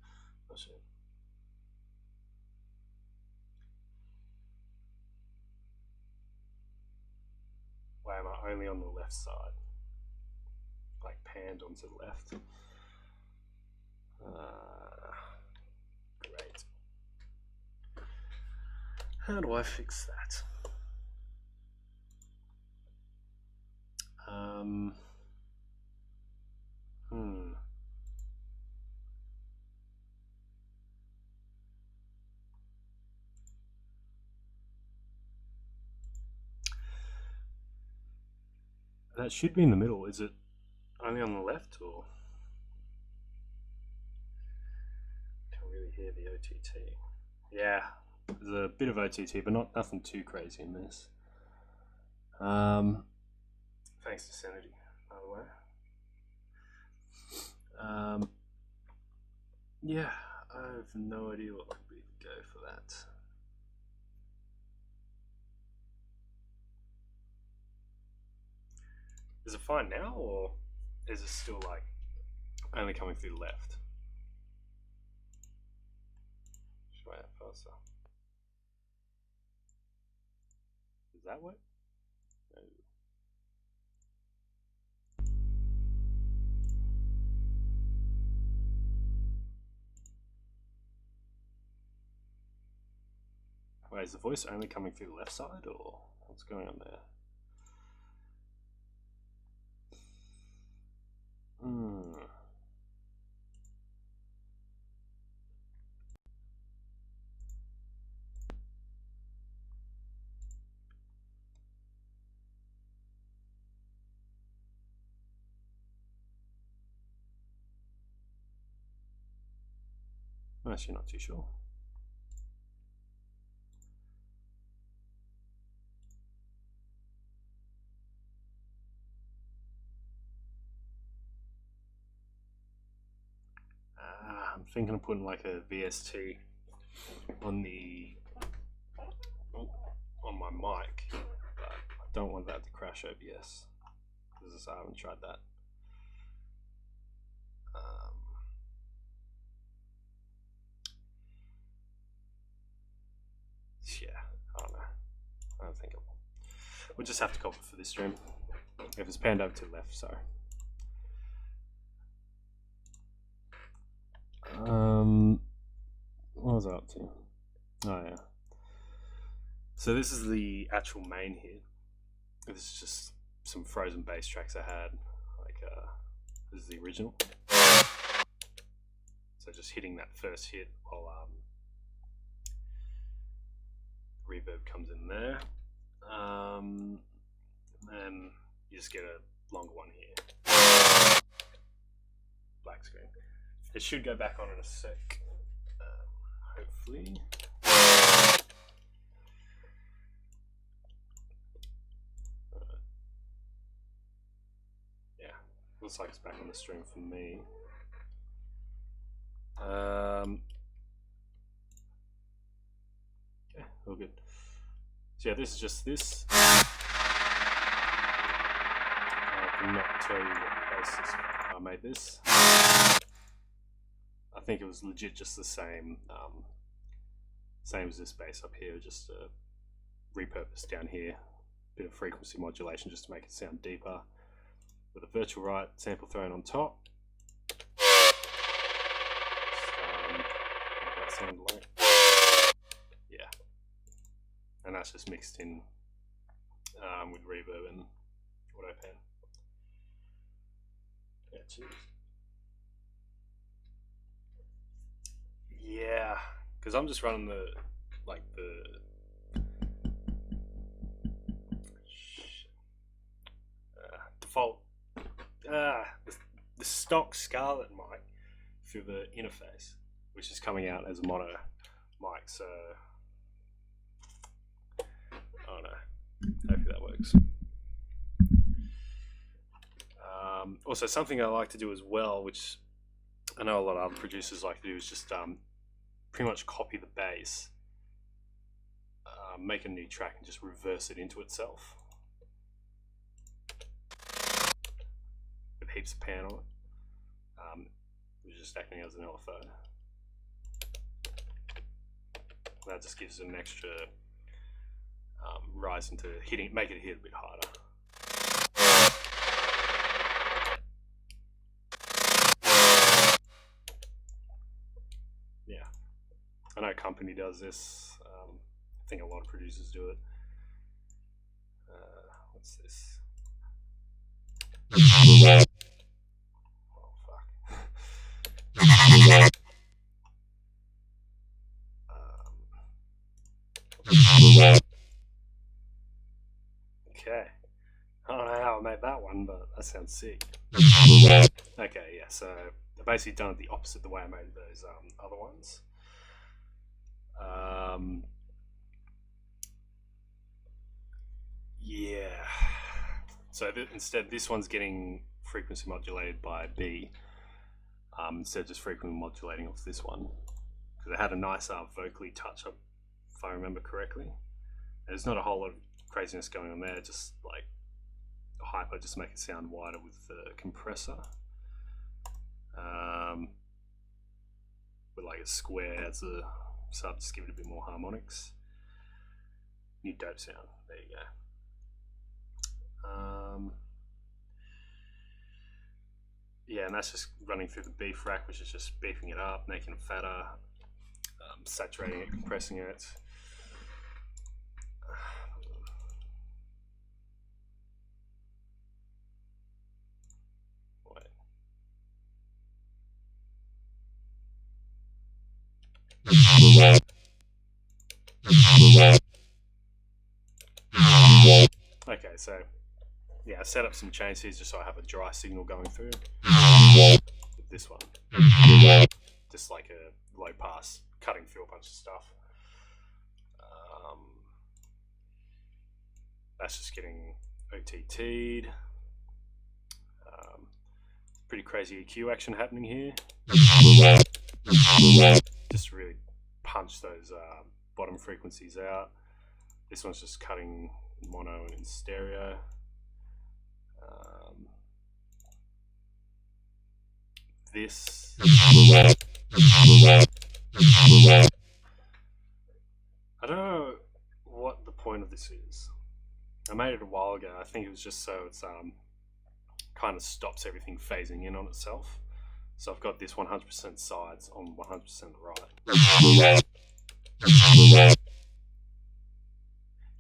That's it. Why am I only on the left side? Like panned onto the left. Great. How do I fix that? That should be in the middle. Is it only on the left, or can't really hear the OTT? Yeah, there's a bit of OTT, but nothing too crazy in this. Thanks to Sanity, by the way. Yeah, I have no idea what would be the go for that. Is it fine now, or is it still like only coming through the left? Should I add faster? Does that work? No. Wait, is the voice only coming through the left side, or what's going on there? I'm actually not too sure. I'm thinking of putting like a VST on my mic, but I don't want that to crash OBS because I haven't tried that. Yeah, I don't know. I don't think it will. We'll just have to copy for this stream. If it's panned over to the left, sorry. What was I up to? Oh yeah. So this is the actual main here. This is just some frozen bass tracks I had. Like this is the original. So just hitting that first hit while reverb comes in there. And you just get a longer one here. Black screen. It should go back on in a sec. Hopefully. Yeah, looks like it's back on the stream for me. Yeah, all good. So yeah, this is just this. I cannot tell you what basis I made this. I think it was legit just the same, same as this bass up here, just repurposed down here. Bit of frequency modulation just to make it sound deeper. With a virtual right sample thrown on top. What that sounded like. Yeah. And that's just mixed in with reverb and auto pan. Yeah, cheers. Yeah, because I'm just running the default the stock Scarlett mic through the interface, which is coming out as a mono. mic, so I don't know. Hopefully that works. Also, something I like to do as well, which I know a lot of other producers like to do, is just pretty much copy the bass, make a new track, and just reverse it into itself with heaps of pan on it. We're just acting as an LFO. That just gives it an extra rise into hitting, make it hit a bit harder. Yeah, I know Company does this. I think a lot of producers do it. What's this? Oh fuck. Okay. I don't know how I made that one, but that sounds sick. Okay, yeah, so I've basically done it the opposite the way I made those other ones. Yeah. So instead, this one's getting frequency modulated by B, instead of just frequency modulating off this one, because it had a nice vocally touch up, if I remember correctly. There's not a whole lot of craziness going on there, just like the hyper, just make it sound wider with the compressor. With like a square as a sub, just give it a bit more harmonics. New dope sound. There you go. Yeah, and that's just running through the beef rack, which is just beefing it up, making it fatter, saturating it, compressing it. Okay, so yeah, I set up some chains here just so I have a dry signal going through with this one, just like a low pass, cutting through a bunch of stuff. That's just getting OTT'd. Pretty crazy EQ action happening here. Just really punch those bottom frequencies out. This one's just cutting mono and in stereo. This. I don't know what the point of this is. I made it a while ago. I think it was just so it's kind of stops everything phasing in on itself. So I've got this 100% sides on 100% right.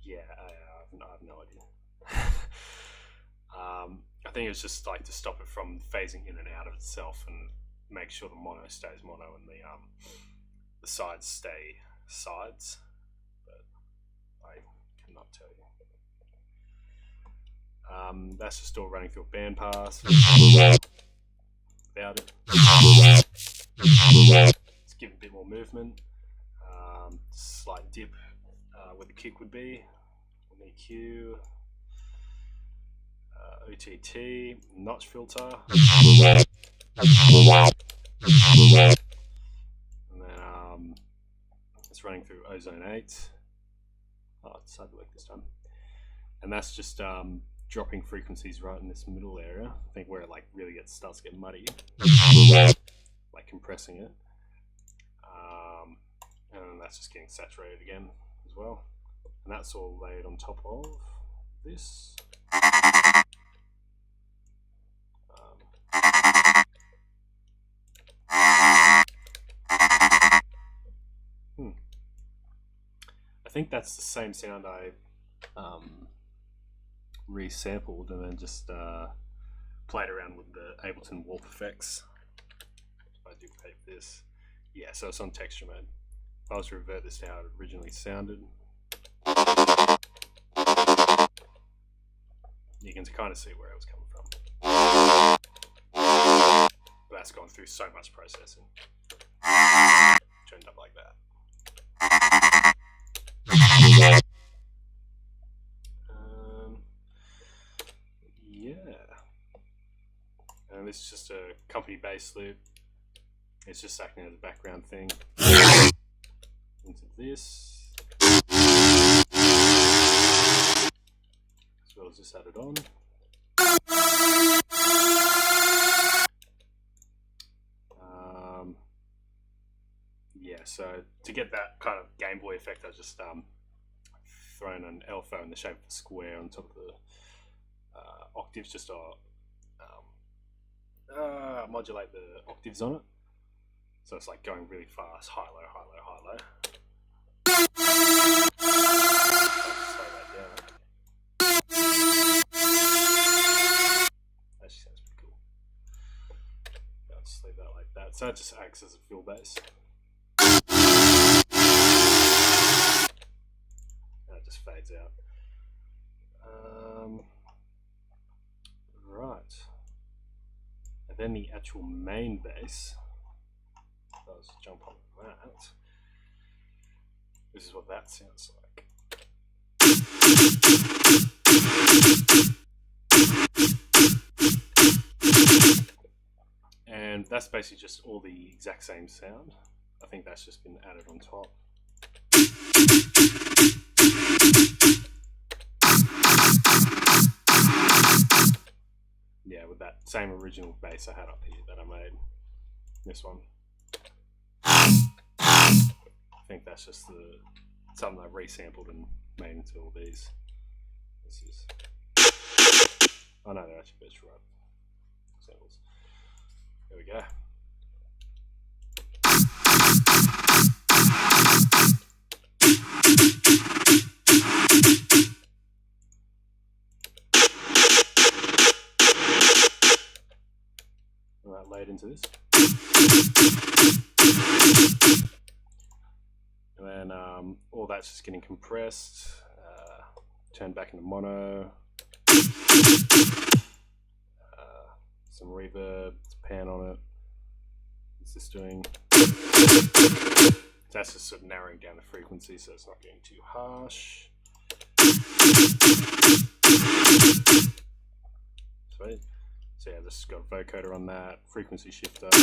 Yeah, I have no idea. I think it's just like to stop it from phasing in and out of itself and make sure the mono stays mono and the sides stay sides. But I cannot tell you. That's just all running through a band pass. Without it. Let's give it a bit more movement. Slight dip where the kick would be. EQ. OTT. Notch filter. And then it's running through Ozone 8. Oh, it's hard to work this time. And that's just dropping frequencies right in this middle area. I think where it like really starts to get muddy, like compressing it, and then that's just getting saturated again as well. And that's all laid on top of this. I think that's the same sound I resampled and then just played around with the Ableton warp effects. I duplicate this. Yeah, so it's on texture mode. If I was to revert this to how it originally sounded, you can kind of see where it was coming from. But that's gone through so much processing. Turned up like that. this is just a company bass loop. It's just acting as a background thing. Into this. As well as just add it on. Yeah, so to get that kind of Game Boy effect, I just thrown an alpha in the shape of a square on top of the octaves, just to modulate the octaves on it. So it's like going really fast, high, low, high, low, high, low. Slow that down. Actually sounds pretty cool. I'll just leave that like that. So it just acts as a fill bass. And it just fades out. Right. And then the actual main bass. Let's jump on that. This is what that sounds like. And that's basically just all the exact same sound. I think that's just been added on top. Yeah, with that same original bass I had up here that I made. This one. I think that's just something I resampled and made into all these. This is. Oh no, they're actually virtual samples. There we go. And that laid into this. And then all that's just getting compressed, turned back into mono, some reverb, pan on it. What's this doing? That's just sort of narrowing down the frequency so it's not getting too harsh. Sweet. So yeah, just got a vocoder on that, frequency shifter. Where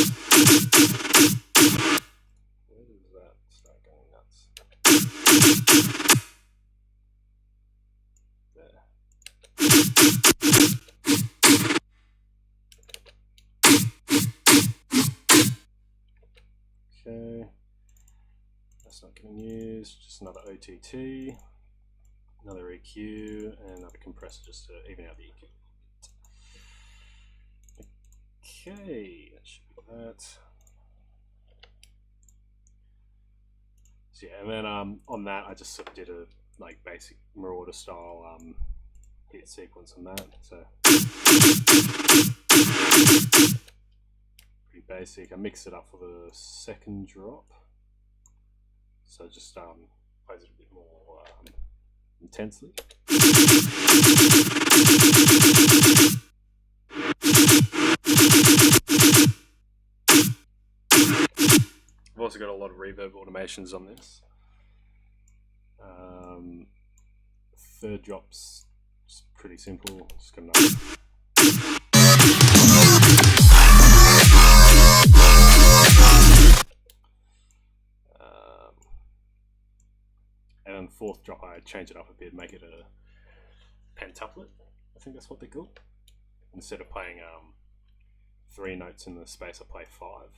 does that start going nuts? There. Okay. That's not getting used. Just another OTT, another EQ, and another compressor just to even out the EQ. Okay, that should be that. So yeah, and then on that I just sort of did a like basic Marauder style hit sequence on that. So pretty basic. I mixed it up for the second drop. So it just plays it a bit more intensely. I've also got a lot of reverb automations on this. Third drop's just pretty simple. Just got enough. And then the fourth drop, I change it up a bit, make it a pentuplet. I think that's what they're called. Instead of playing 3 notes in the space, I play 5.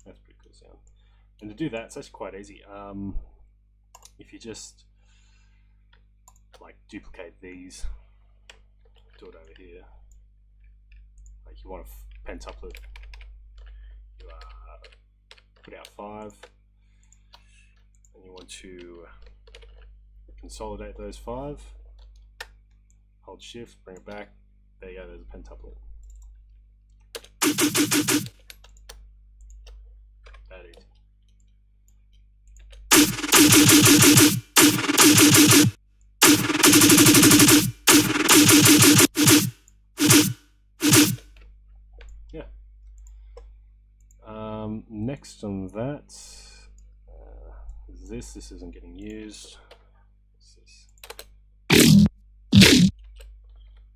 That's pretty cool sound. And to do that, it's actually quite easy. If you just like duplicate these, do it over here. Like you want a pentuplet, you put out 5, and you want to consolidate those 5. Hold shift, bring it back. There you go, there's a pentuplet. That easy. Yeah. Next on that, is this. This isn't getting used. What's this?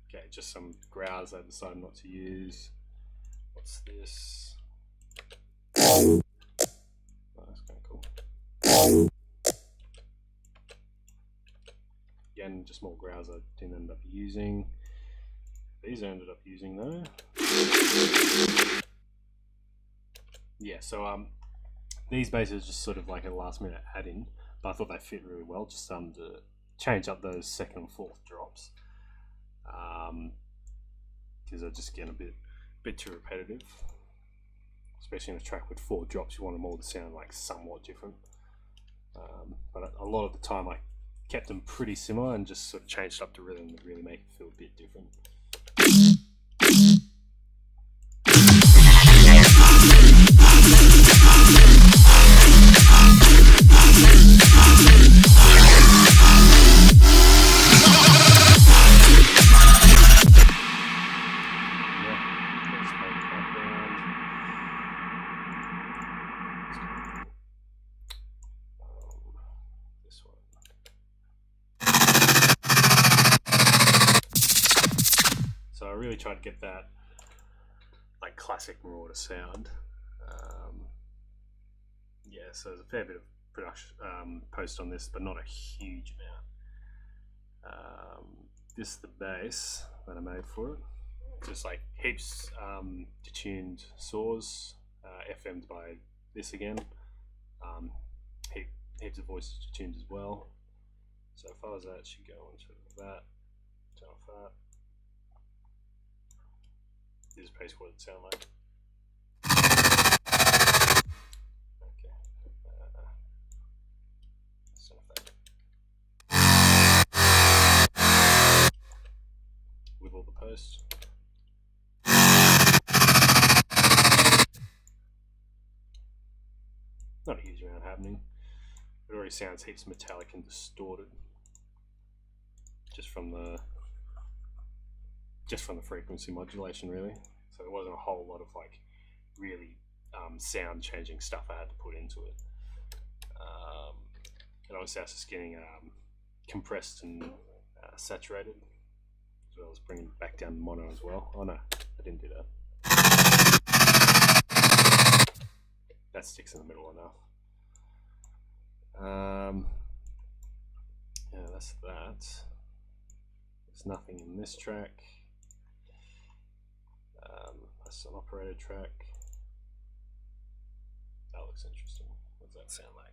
Okay, just some growls I decided not to use. What's this? Oh, that's kind of cool. Again, just more growls I didn't end up using. These I ended up using though. Yeah, so these basically just sort of like a last minute add in, but I thought they fit really well, just to change up those second and fourth drops. Because they're just getting a bit too repetitive. Especially in a track with 4 drops, you want them all to sound like somewhat different. But a lot of the time I kept them pretty similar and just sort of changed up the rhythm to really make it feel a bit different. So I really tried to get that like classic Marauder sound. Yeah, so there's a fair bit of production post on this, but not a huge amount. This is the bass that I made for it. Just like heaps detuned saws, FM'd by this again. Heaps of voices detuned as well. So if I was that, should go onto that, turn off that. This is basically what it sounds like. Okay. Let's turn off that. With all the posts. Not a huge amount happening. It already sounds heaps metallic and distorted. Just from the frequency modulation, really. So there wasn't a whole lot of like really sound changing stuff I had to put into it. And obviously I was just getting compressed and saturated, as well as bringing it back down to mono as well. Oh no, I didn't do that. That sticks in the middle enough. Yeah, that's that. There's nothing in this track. That's an operator track. That looks interesting. What does that sound like?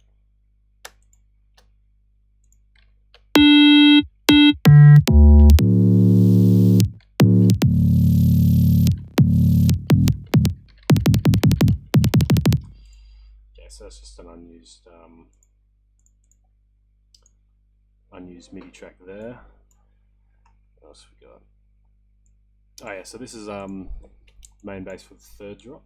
Okay, so that's just an unused MIDI track there. What else we got? Oh yeah, so this is main bass for the third drop.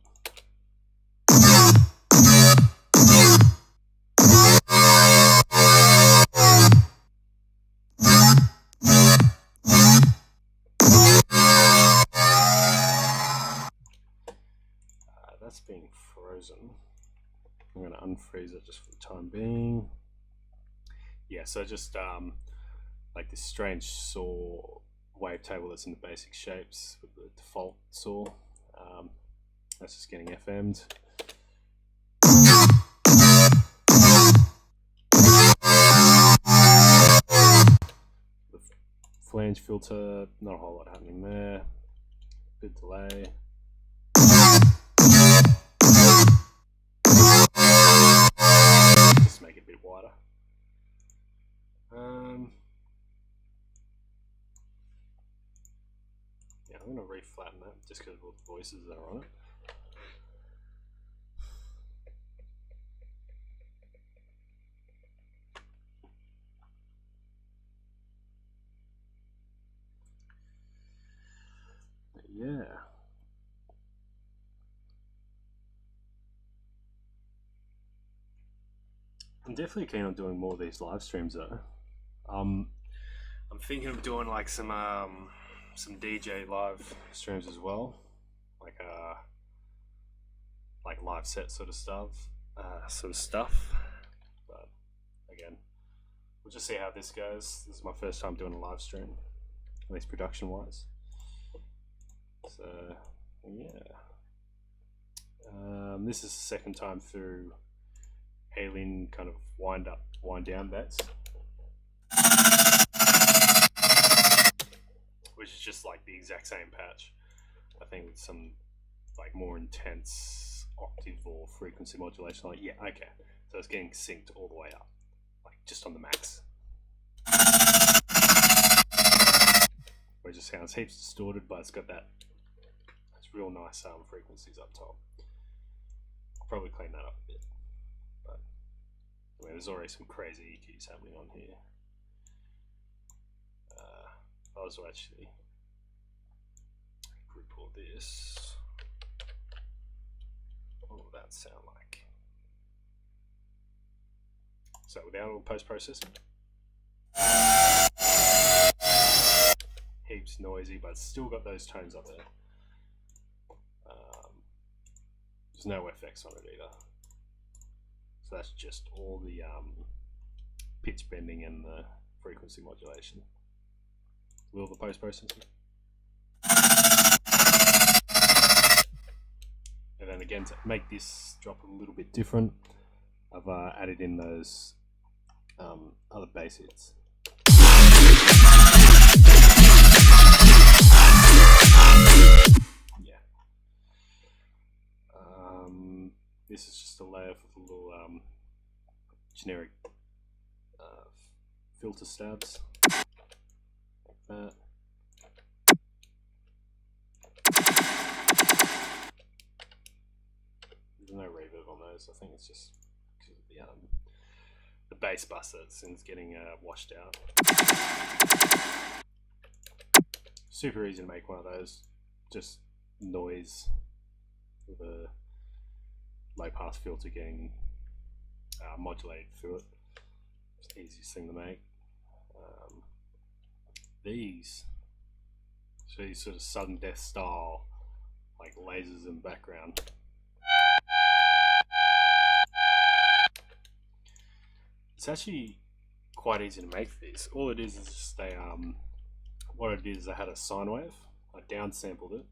That's being frozen. I'm going to unfreeze it just for the time being. Yeah, so just like this strange saw wavetable that's in the basic shapes with the default saw. That's just getting FM'd. The flange filter, not a whole lot happening there. Bit delay. Just make it a bit wider. Yeah, I'm going to reflatten that just because of all the voices that are on it. But yeah. I'm definitely keen on doing more of these live streams though. I'm thinking of doing like some DJ live streams as well, like live set sort of stuff, But again. We'll just see how this goes. This is my first time doing a live stream, at least production wise. So yeah, this is the second time through Alien kind of wind down bets, which is just like the exact same patch. I think with some like more intense octave or frequency modulation. Like, yeah, okay, so it's getting synced all the way up, like just on the max. Where it just sounds heaps distorted, but it's got that real nice frequencies up top. I'll probably clean that up a bit, but I mean, there's already some crazy EQs happening on here. I was actually group all this. What will that sound like? So without all post-processing, heaps noisy, but it's still got those tones up there. There's no FX on it either, so that's just all the pitch bending and the frequency modulation. Will the post-processing, and then again, to make this drop a little bit different, I've added in those other bass hits. Yeah. This is just a layer with a little generic filter stabs, like that. There's no reverb on those. I think it's just because of the bass bus that's getting washed out. Super easy to make one of those. Just noise with a low pass filter getting modulated through it. It's the easiest thing to make. These sort of sudden death style, like lasers in the background. It's actually quite easy to make these. All it is just what it is, I had a sine wave, I downsampled it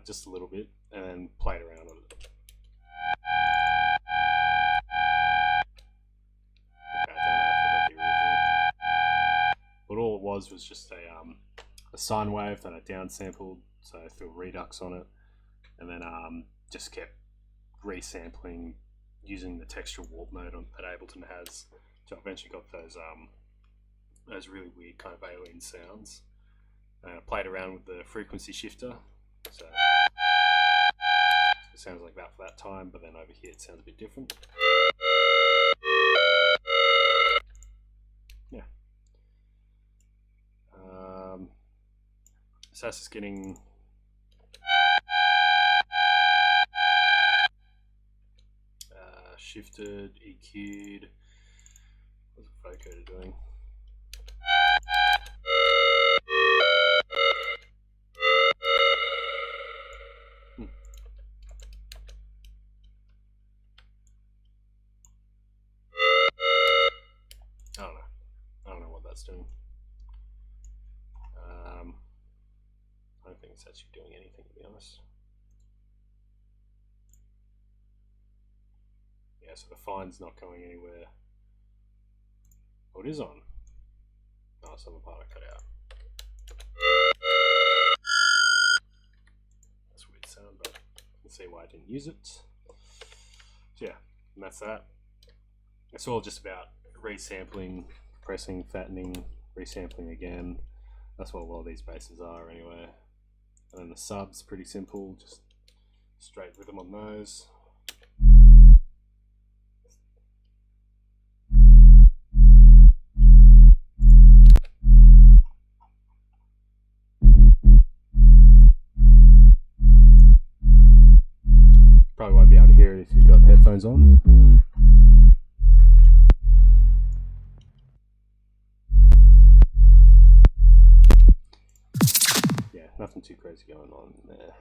just a little bit, and then played around with it. Okay, I don't know if I got the original. But all it was just a sine wave that I downsampled, so I threw a redux on it, and then just kept resampling using the texture warp mode that Ableton has. So I eventually got those really weird kind of alien sounds. And I played around with the frequency shifter, so it sounds like that for that time, but then over here it sounds a bit different. Yeah. So that's just getting shifted, EQ'd. What's the vocoder doing? I don't know what that's doing. I don't think it's actually doing anything, to be honest. Yeah, so the fine's not going anywhere. Oh, it is on. Oh, some part I cut out. That's a weird sound, but you can see why I didn't use it. So yeah, and that's that. It's all just about resampling, compressing, fattening, resampling again. That's what a lot of these basses are anyway. And then the subs, pretty simple, just straight rhythm on those. Probably won't be able to hear it if you've got headphones on. Yeah, nothing too crazy going on there.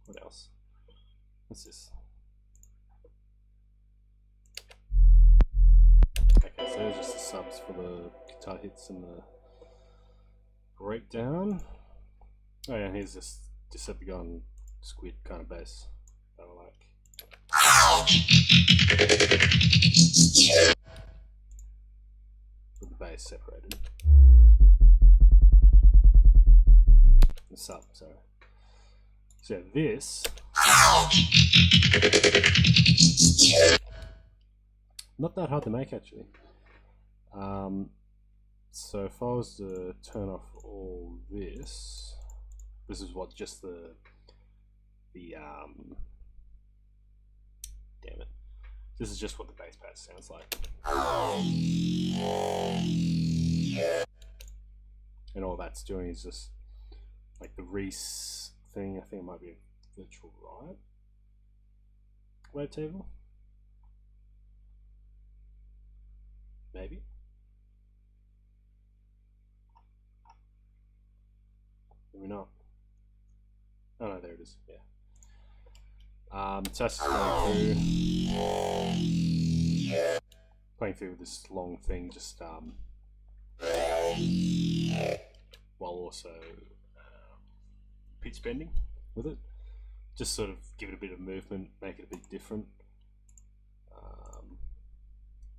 What else? What's this? Okay, so there's just the subs for the guitar hits and the breakdown. Oh yeah, and here's this Decepticon squid kind of bass that I like. With the bass separated. The sub, sorry. So this, not that hard to make actually. So if I was to turn off all this, this is what just the damn it. This is just what the bass patch sounds like. And all that's doing is just like the Reese thing. I think it might be a virtual right wavetable. Maybe. Maybe not. Oh no, there it is. Yeah. So that's just going through this long thing, just while also pitch bending with it. Just sort of give it a bit of movement, make it a bit different.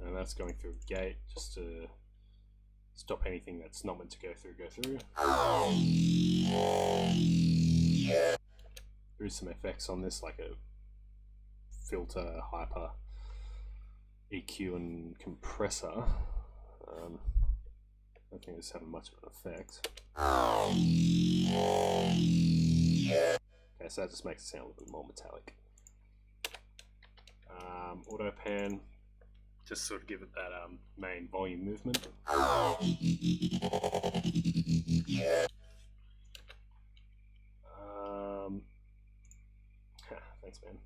And that's going through a gate just to stop anything that's not meant to go through. There is some effects on this, like a filter, hyper, EQ and compressor. I don't think it's having much of an effect. Okay, so that just makes it sound a little bit more metallic. Auto pan, just sort of give it that main volume movement. Thanks, man.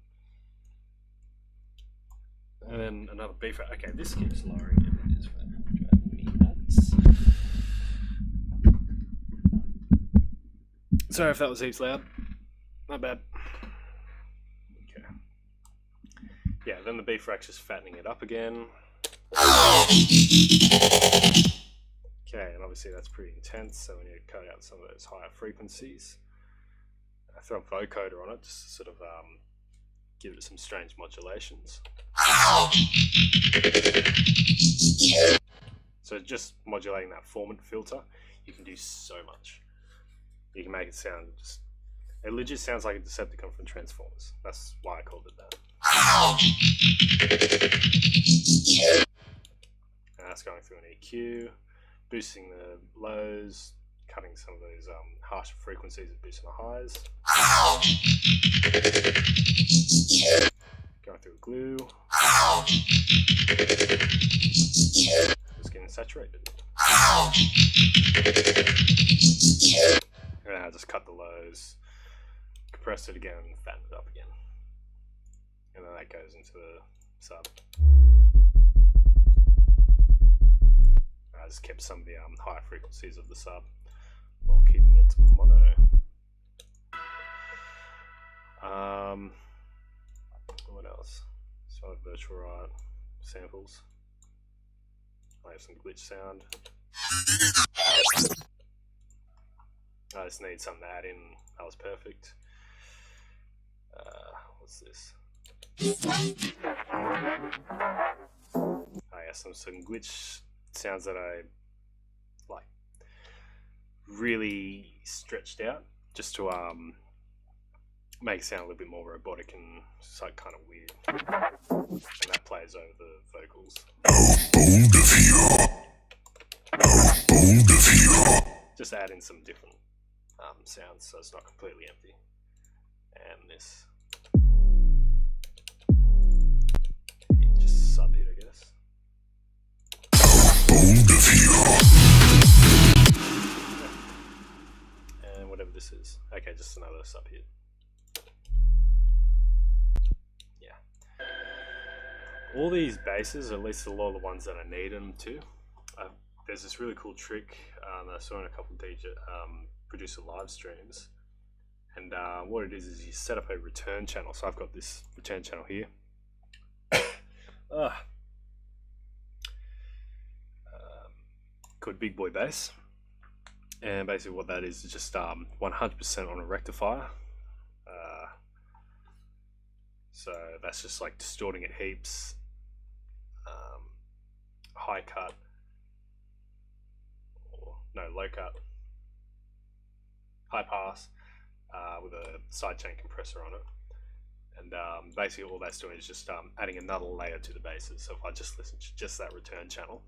And then another B fret. Okay, this keeps lowering. It is driving me nuts. Sorry if that was heaps loud. Not bad. Okay. Yeah, then the B fret's just fattening it up again. Okay, and obviously that's pretty intense, so we need to cut out some of those higher frequencies. I throw a vocoder on it just to sort of give it some strange modulations. So just modulating that formant filter, you can do so much. You can make it sound just, it legit sounds like a Decepticon from Transformers. That's why I called it that. And that's going through an EQ, boosting the lows, cutting some of those harsher frequencies and boosting the highs. Going through a glue. Just getting saturated. And I just cut the lows, compress it again, and fatten it up again. And then that goes into the sub. I just kept some of the higher frequencies of the sub while keeping it to mono. What else? So virtual right samples. I have some glitch sound. I just need something to add in. That was perfect. What's this? I have some glitch sounds that I like really stretched out just to make it sound a little bit more robotic and just like kind of weird. And that plays over the vocals. Just add in some different sounds so it's not completely empty. And this. Just sub hit, I guess. And whatever this is. Okay, just another sub hit. Yeah. All these basses, at least a lot of the ones that I need them to, there's this really cool trick that I saw in a couple of producer live streams. And what it is you set up a return channel. So I've got this return channel here. called Big Boy Bass, and basically what that is just 100% on a rectifier. So that's just like distorting it heaps, high cut, or no, low cut, high pass, with a sidechain compressor on it. And basically all that's doing is just adding another layer to the basses. So if I just listen to just that return channel,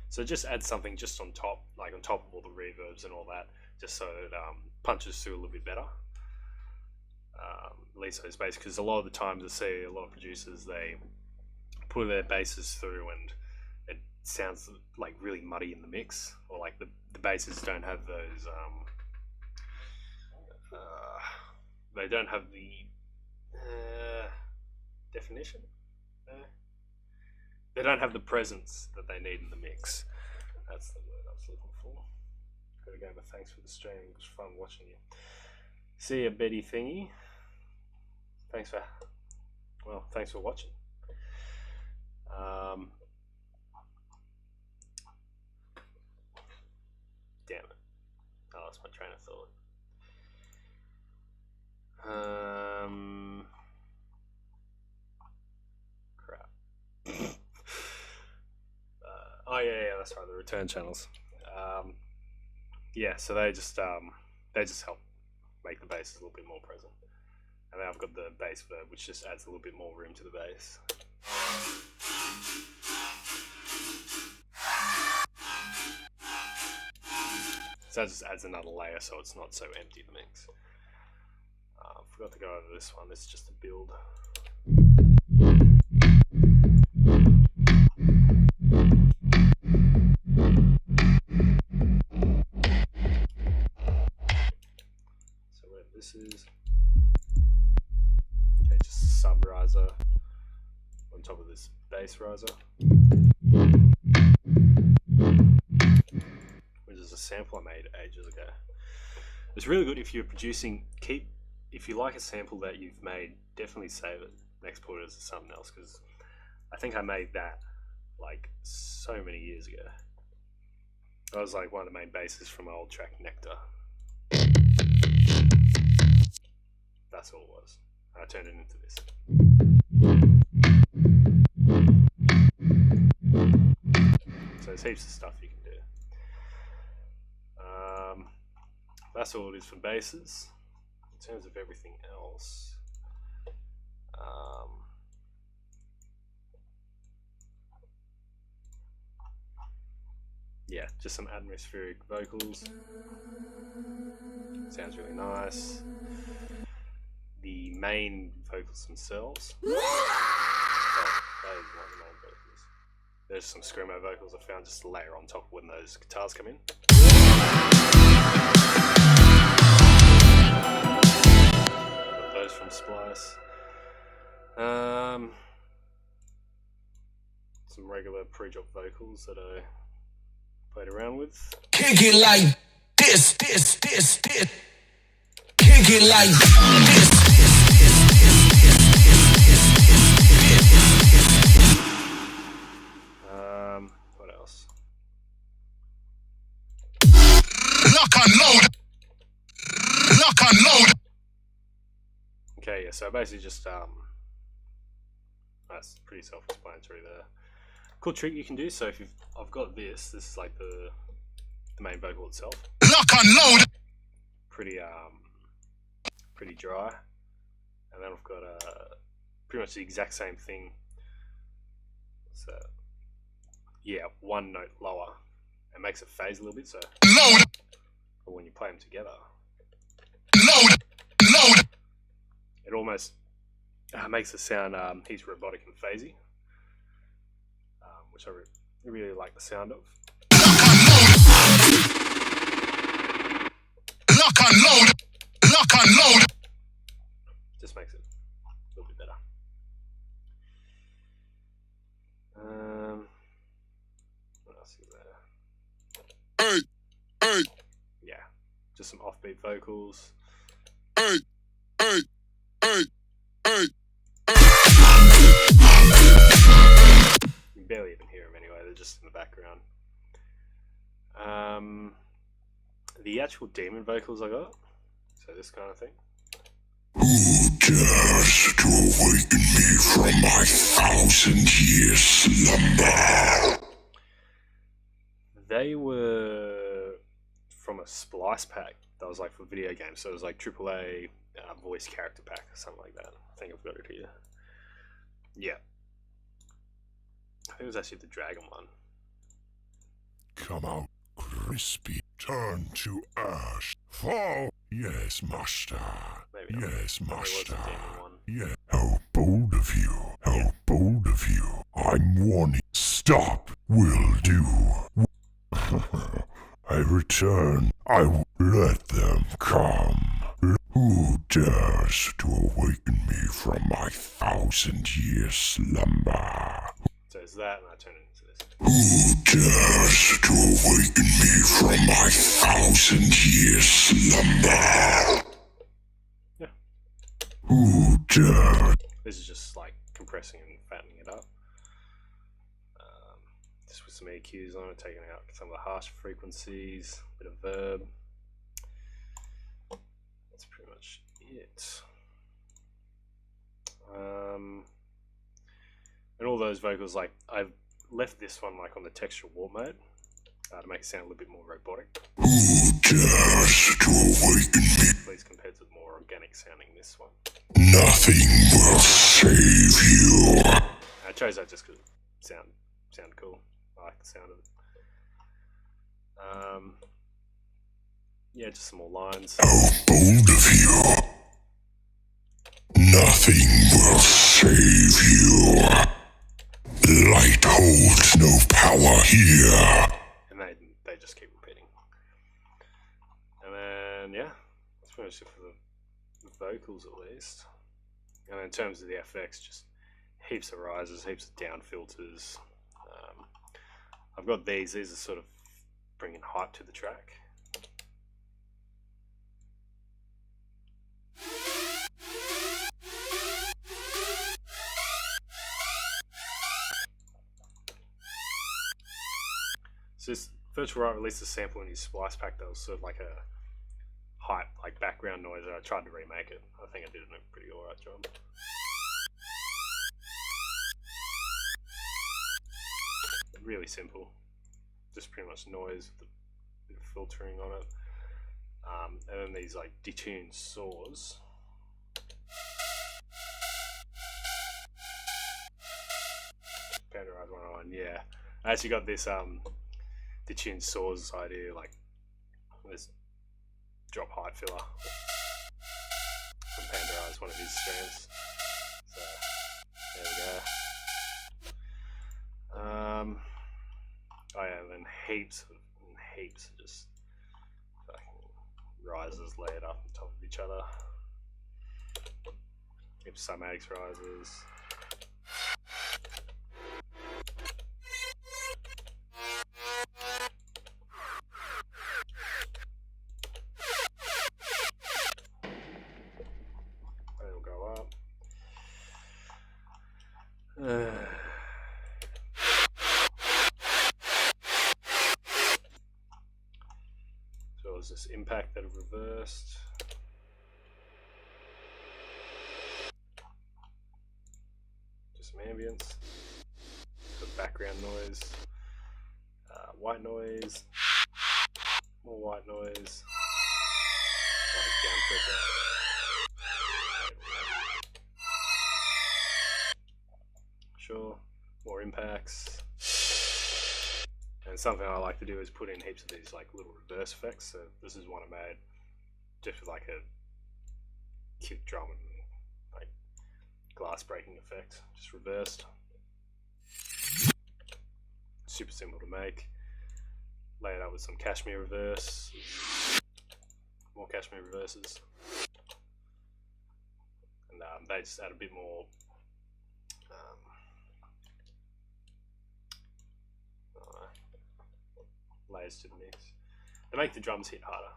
so just add something just on top, like on top of all the reverbs and all that, just so it punches through a little bit better. At least those basses, because a lot of the times I see a lot of producers, they put their basses through and it sounds like really muddy in the mix, or like the basses don't have those they don't have the definition, they don't have the presence that they need in the mix. That's the word I was looking for. Gotta go, but thanks for the stream, it was fun watching you. See ya, Betty Thingy. Thanks for watching. Damn it, I lost my train of thought. Crap. Oh yeah, that's right, the return channels. Yeah, so they just help make the bass a little bit more present. And then I've got the bass verb, which just adds a little bit more room to the bass. So that just adds another layer so it's not so empty, the mix. Forgot to go over this one, this is just a build. So where this is, okay, just a sub riser on top of this bass riser, which is a sample I made ages ago. It's really good if you're producing. If you like a sample that you've made, definitely save it, export it as something else, because I think I made that like so many years ago. That was like one of the main basses from my old track Nectar. That's all it was. I turned it into this. So there's heaps of stuff you can do. That's all it is for basses. In terms of everything else, yeah, just some atmospheric vocals. Sounds really nice. The main vocals themselves. Oh, that is one of the main vocals. There's some screamo vocals I found just a layer on top when those guitars come in. Got those from Splice. Some regular pre-drop vocals that I played around with. Kick it like this. Kick it like this. What else? Lock and load. Lock and load. Okay, yeah, so basically just that's pretty self-explanatory there. Cool trick you can do, so if I've got this is like the main vocal itself. Lock and load. Pretty dry. And then I've got pretty much the exact same thing. So yeah, one note lower. It makes it phase a little bit, so load. But when you play them together, Load. it almost makes it sound he's robotic and phasey, which I really like the sound of. Lock and load. Lock and load. Just makes it a little bit better. What else is there? Hey. Yeah, just some offbeat vocals. Hey. even hear them anyway, they're just in the background. The actual demon vocals I got, so this kind of thing. Who dares to awaken me from my 1,000-year slumber? They were from a splice pack that was like for video games, so it was like AAA voice character pack or something like that. I think I've got it here. Yeah. I think it was actually the dragon one. Come out, crispy, turn to ash, fall. Yes, master. Maybe not. Yes, Maybe it was the master. demon one. Yeah. How bold of you. How bold of you. I'm warning. Stop. Will do. I return. I will let them come. Who dares to awaken me from my 1,000-year slumber? So it's that, and I turn it into this. Who dares to awaken me from my 1,000-year slumber? Yeah. Who dares? This is just like compressing and fattening it up. Just with some EQs on it, taking out some of the harsh frequencies, a bit of verb. That's pretty much it. And all those vocals, like I've left this one like on the texture warp mode to make it sound a little bit more robotic. Who dares to awaken me? Please compared to the more organic sounding this one. Nothing will save you. I chose that just because it sounded cool. I like the sound of it. Yeah, just some more lines. How bold of you. Nothing will save you. Light holds no power here. And they just keep repeating. And then, yeah, that's pretty much it for the vocals at least. And in terms of the FX, just heaps of rises, heaps of down filters. I've got these are sort of bringing hype to the track. So this Virtual Right released a sample in his splice pack that was sort of like a hype, like background noise, and I tried to remake it. I think I did a pretty alright job. Really simple, just pretty much noise with a bit of filtering on it, and then these like detuned saws. Panderized 101, yeah. I actually got this detuned saws idea, like this drop height filler from Panderize, one of his streams. So there we go. Oh yeah, and then heaps of just fucking rises layered up on top of each other. Heaps of cymatics rises. They'll go up. So it was this impact that reversed. Just some ambience, the background noise, white noise, more white noise, down filter. Sure, more impacts. And something I like to do is put in heaps of these like little reverse effects. So this is one I made just with like a kick drum and like glass breaking effect, just reversed. Super simple to make. Lay it up with some cashmere reverse, more cashmere reverses, and they just add a bit more layers to the mix. They make the drums hit harder.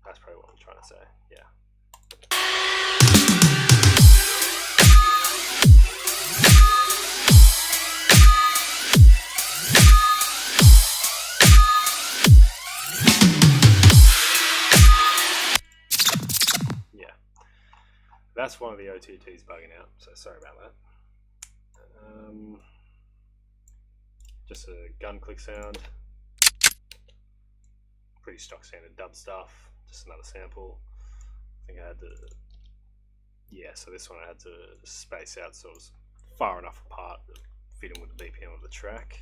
That's probably what I'm trying to say. Yeah. that's one of the OTTs bugging out, so sorry about that. Just a gun click sound. Pretty stock standard dub stuff. Just another sample. I think I had to, yeah, so this one I had to space out so it was far enough apart to fit in with the BPM of the track.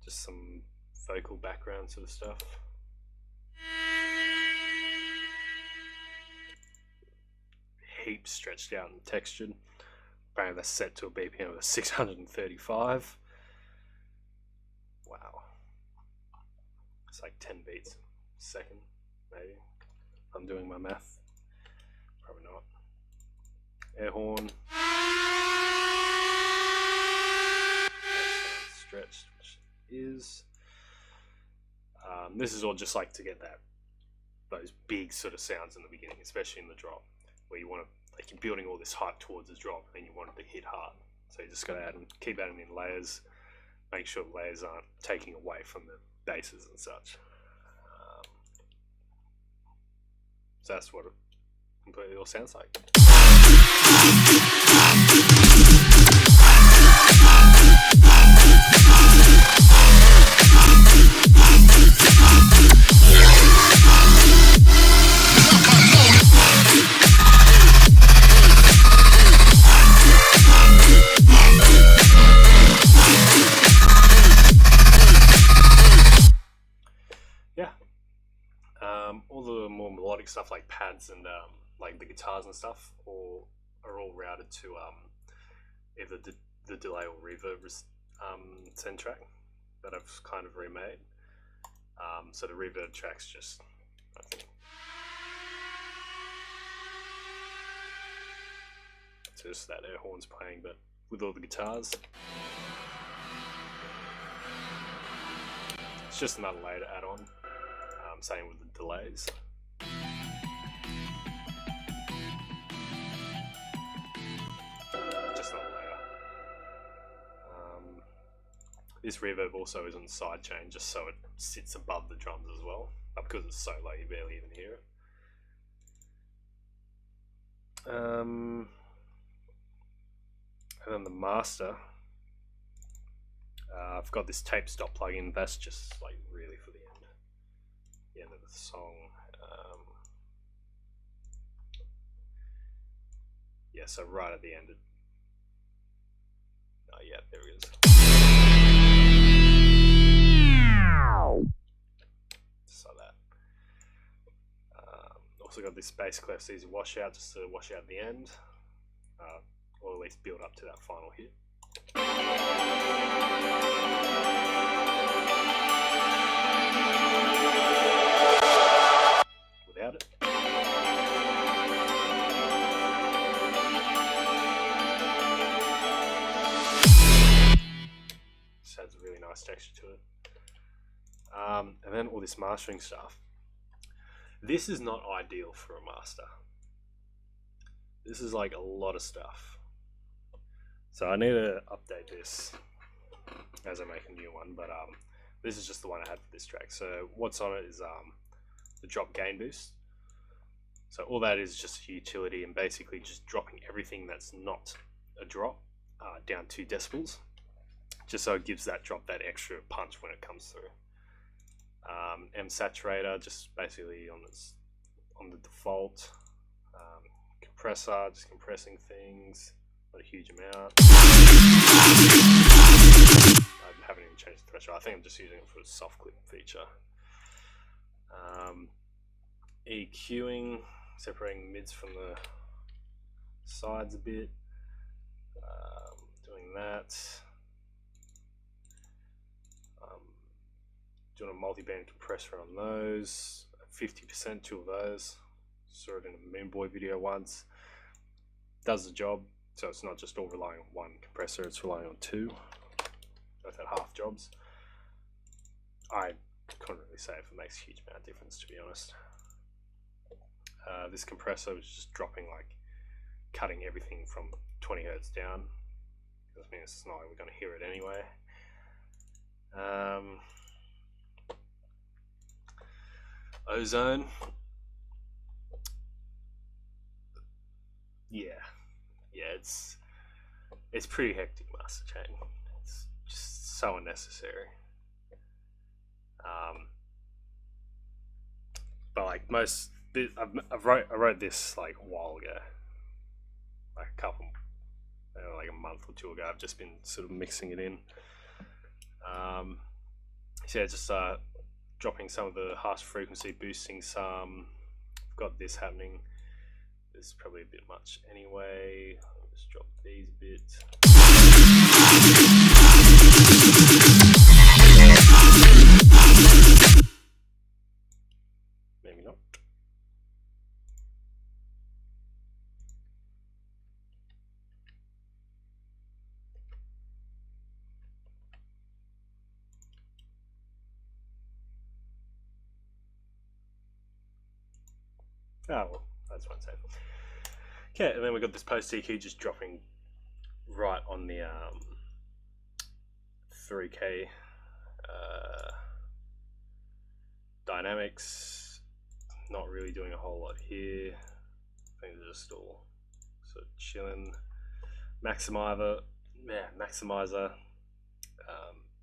Just some vocal background sort of stuff. Heaps stretched out and textured. Apparently that's set to a BPM of 635. Wow. It's like 10 beats a second, maybe. I'm doing my math. Probably not. Air horn. Stretched, which is. This is all just like to get those big sort of sounds in the beginning, especially in the drop, where you want to, like, you're building all this hype towards the drop and you want it to hit hard. So you just got to add and keep adding in layers, make sure the layers aren't taking away from the basses and such. So that's what it completely all sounds like. All the more melodic stuff like pads and like the guitars and stuff are all routed to either the delay or reverb send track that I've kind of remade. So the reverb track's just, I think, it's just that air horn's playing, but with all the guitars. It's just another layer to add on. Same with the delays. Just another layer. This reverb also is on the side chain, just so it sits above the drums as well. But because it's so low, you barely even hear it. And then the master. I've got this tape stop plugin. That's just like really for the end of the song. Yeah, so right at the end. Oh yeah, there it is. Just like that. Also got this bass clef easy washout, just to wash out the end, or at least build up to that final hit. Without it. Just adds a really nice texture to it. And then all this mastering stuff. This is not ideal for a master. This is like a lot of stuff. So I need to update this as I make a new one, but this is just the one I had for this track. So what's on it is the drop gain boost. So all that is just a utility and basically just dropping everything that's not a drop down 2 decibels, just so it gives that drop that extra punch when it comes through. M saturator, just basically on the default. Compressor, just compressing things, not a huge amount. I haven't even changed the threshold. I think I'm just using it for a soft clip feature. EQing, separating mids from the sides a bit. Doing that. Doing a multi-band compressor on those. 50%, 2 of those. Saw it in a Moon Boy video once. Does the job, so it's not just all relying on one compressor, it's relying on 2. Both at half jobs. I couldn't really say if it makes a huge amount of difference, to be honest. This compressor was just dropping, like, cutting everything from 20 Hz down. Because I mean, it's not like we're going to hear it anyway. Ozone. Yeah, it's pretty hectic, Master Chain. It's just so unnecessary. But like I wrote this like a while ago, like like a month or two ago. I've just been sort of mixing it in. So yeah, just dropping some of the harsh frequency, boosting some. I've got this happening. This is probably a bit much anyway. I'll just drop these a bit. Maybe not. Oh well, that's one safe. Okay, and then we've got this post EQ just dropping right on the 3K dynamics. Not really doing a whole lot here. Things are just all sort of chilling. Maximizer,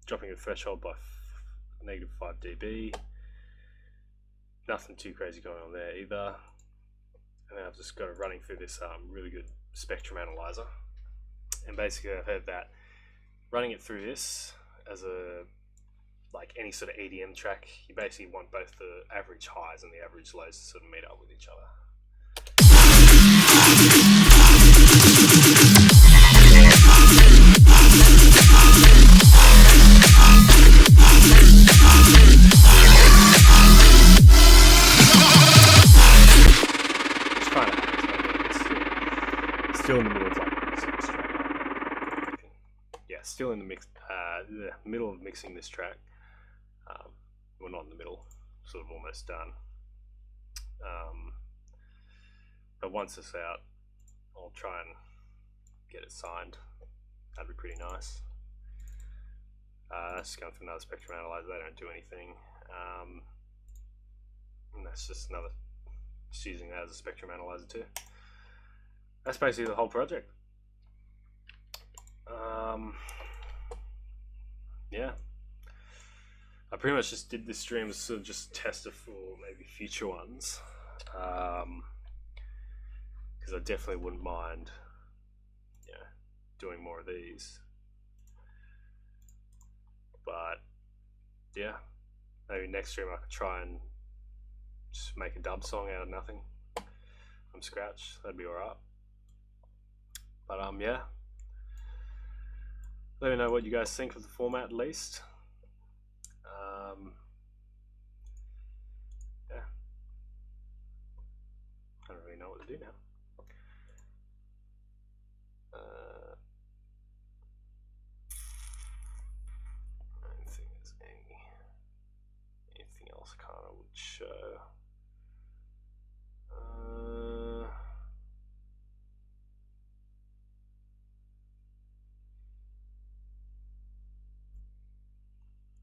dropping the threshold by -5 dB. Nothing too crazy going on there either. And then I've just got it running through this really good spectrum analyzer. And basically I've heard that running it through this as like any sort of EDM track, you basically want both the average highs and the average lows to sort of meet up with each other. Still in the middle of still in the middle of mixing this track. Well, not in the middle, sort of almost done. But once it's out, I'll try and get it signed. That'd be pretty nice. Just going through another spectrum analyzer. They don't do anything. And that's just using that as a spectrum analyzer too. That's basically the whole project. Yeah, I pretty much just did this stream to sort of just test it for maybe future ones, because I definitely wouldn't mind, doing more of these. But yeah, maybe next stream I could try and just make a dub song out of nothing from scratch. That'd be alright. But yeah, let me know what you guys think of the format at least. Yeah, I don't really know what to do now. I don't think there's anything else I kind of would show.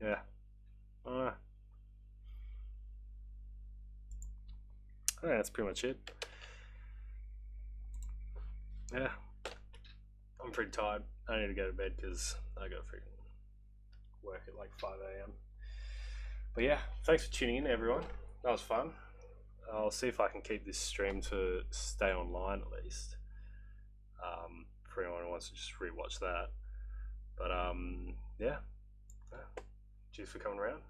Yeah. I think that's pretty much it. Yeah. I'm pretty tired. I need to go to bed because I got to freaking work at like 5 AM. But yeah, thanks for tuning in, everyone. That was fun. I'll see if I can keep this stream to stay online at least. For anyone who wants to just rewatch that. But yeah. Cheers for coming around.